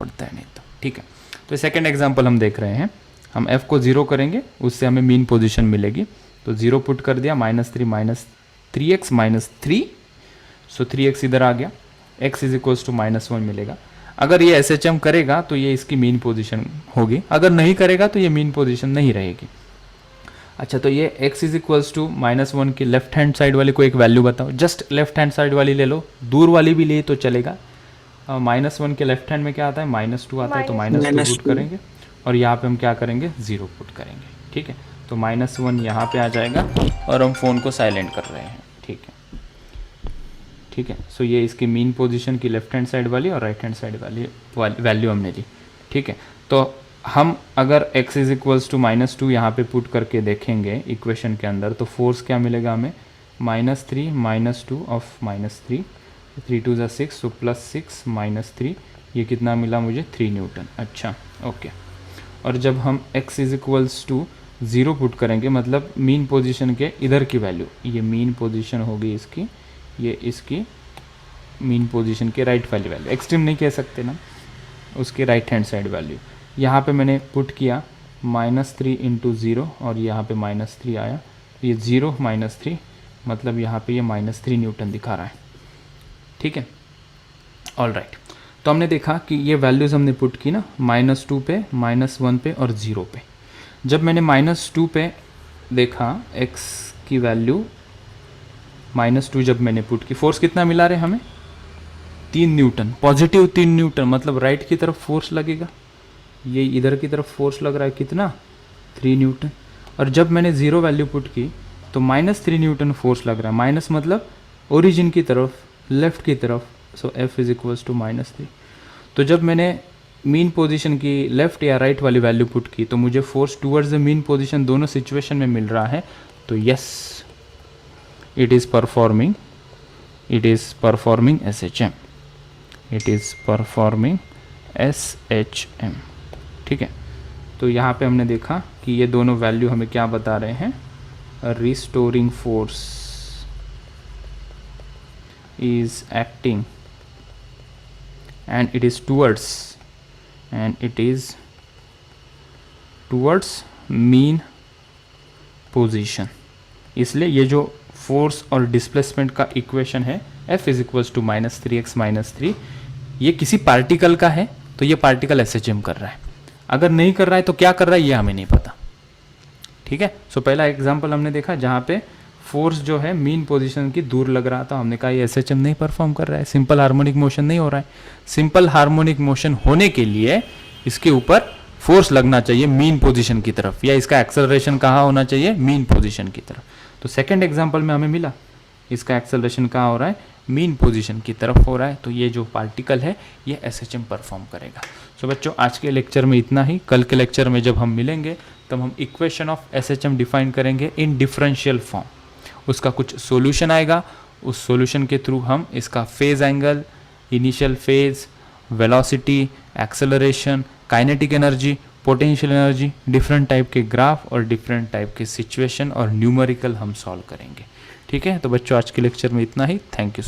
पढ़ता है नहीं तो, ठीक है। तो सेकेंड एग्जाम्पल हम देख रहे हैं, हम f को 0 करेंगे, उससे हमें मीन पोजीशन मिलेगी। तो 0 पुट कर दिया, माइनस 3x माइनस 3, सो 3x इधर आ गया, x इज इक्वल्स टू -1 मिलेगा। अगर ये एसएचएम करेगा तो ये इसकी मीन पोजीशन होगी, अगर नहीं करेगा तो ये मीन पोजीशन नहीं रहेगी। अच्छा, तो ये x इज इक्वल्स टू -1 की लेफ्ट हैंड साइड वाली को एक वैल्यू बताओ, जस्ट लेफ्ट हैंड साइड वाली ले लो, दूर वाली भी ले तो चलेगा। -1 के लेफ्ट हैंड में क्या आता है, -2 आता है, तो -2 पुट करेंगे और यहाँ पे हम क्या करेंगे, 0 पुट करेंगे, ठीक है। तो -1 यहाँ पे आ जाएगा और हम फ़ोन को साइलेंट कर रहे हैं, ठीक है, ठीक है। सो ये इसकी मीन पोजीशन की लेफ्ट हैंड साइड वाली और राइट हैंड साइड वाली वैल्यू हमने ली, ठीक है। तो हम अगर x इज इक्वल्स टू -2 यहाँ पे पुट करके देखेंगे इक्वेशन के अंदर, तो फोर्स क्या मिलेगा हमें, -3 -2 ऑफ -3, 3 2 ज़ा 6, सो +6 -3, ये कितना मिला मुझे, 3 न्यूटन। अच्छा, ओके। और जब हम x is equals to 0 put करेंगे, मतलब मीन पोजीशन के इधर की वैल्यू, ये मीन पोजीशन होगी इसकी, ये इसकी मीन पोजीशन के राइट वाली वैल्यू, एक्सट्रीम नहीं कह सकते ना, उसकी राइट हैंड साइड वैल्यू, यहाँ पे मैंने पुट किया -3 इंटू 0 और यहाँ पे -3 आया, ये 0 -3, मतलब यहाँ पे ये -3 न्यूटन दिखा रहा है, ठीक है। ऑल राइट, तो हमने देखा कि ये वैल्यूज़ हमने पुट की ना, -2 पे, -1 पे और 0 पे। जब मैंने -2 पे देखा x की वैल्यू, -2 जब मैंने पुट की, फोर्स कितना मिला रहे हमें, 3 न्यूटन, पॉजिटिव 3 न्यूटन, मतलब राइट की तरफ फोर्स लगेगा, ये इधर की तरफ फोर्स लग रहा है कितना, 3 न्यूटन। और जब मैंने 0 वैल्यू पुट की तो -3 न्यूटन फोर्स लग रहा है, माइनस मतलब ओरिजिन की तरफ, लेफ्ट की तरफ, सो f इज इक्वल्स टू -3। तो जब मैंने मीन पोजीशन की लेफ्ट या राइट वाली वैल्यू पुट की तो मुझे force towards the mean position दोनों सिचुएशन में मिल रहा है, तो yes, it is performing SHM, it is performing SHM, ठीक है। तो यहाँ पे हमने देखा कि ये दोनों वैल्यू हमें क्या बता रहे हैं, restoring force is acting and it is towards mean position. इसलिए ये जो फोर्स और डिस्प्लेसमेंट का इक्वेशन है, f is equals to -3x -3, ये किसी पार्टिकल का है, तो ये पार्टिकल एसएचएम कर रहा है, अगर नहीं कर रहा है तो क्या कर रहा है ये हमें नहीं पता, ठीक है। सो पहला एग्जांपल हमने देखा जहाँ पे फोर्स जो है मीन पोजीशन की दूर लग रहा था, हमने कहा ये एसएचएम नहीं परफॉर्म कर रहा है, सिंपल हार्मोनिक मोशन नहीं हो रहा है। सिंपल हार्मोनिक मोशन होने के लिए इसके ऊपर फोर्स लगना चाहिए मीन पोजीशन की तरफ, या इसका एक्सेलरेशन कहाँ होना चाहिए, मीन पोजीशन की तरफ। तो सेकेंड एग्जाम्पल में हमें मिला इसका एक्सेलरेशन कहाँ हो रहा है, मीन पोजीशन की तरफ हो रहा है, तो ये जो पार्टिकल है ये एसएचएम परफॉर्म करेगा। सो बच्चों, आज के लेक्चर में इतना ही। कल के लेक्चर में जब हम मिलेंगे तब हम इक्वेशन ऑफ एसएचएम डिफाइन करेंगे इन डिफरेंशियल फॉर्म, उसका कुछ सॉल्यूशन आएगा, उस सॉल्यूशन के थ्रू हम इसका phase angle, initial phase, velocity, acceleration, kinetic energy, potential energy, different type के ग्राफ और डिफरेंट टाइप के सिचुएशन और न्यूमेरिकल हम सॉल्व करेंगे, ठीक है। तो बच्चों, आज के लेक्चर में इतना ही। Thank you.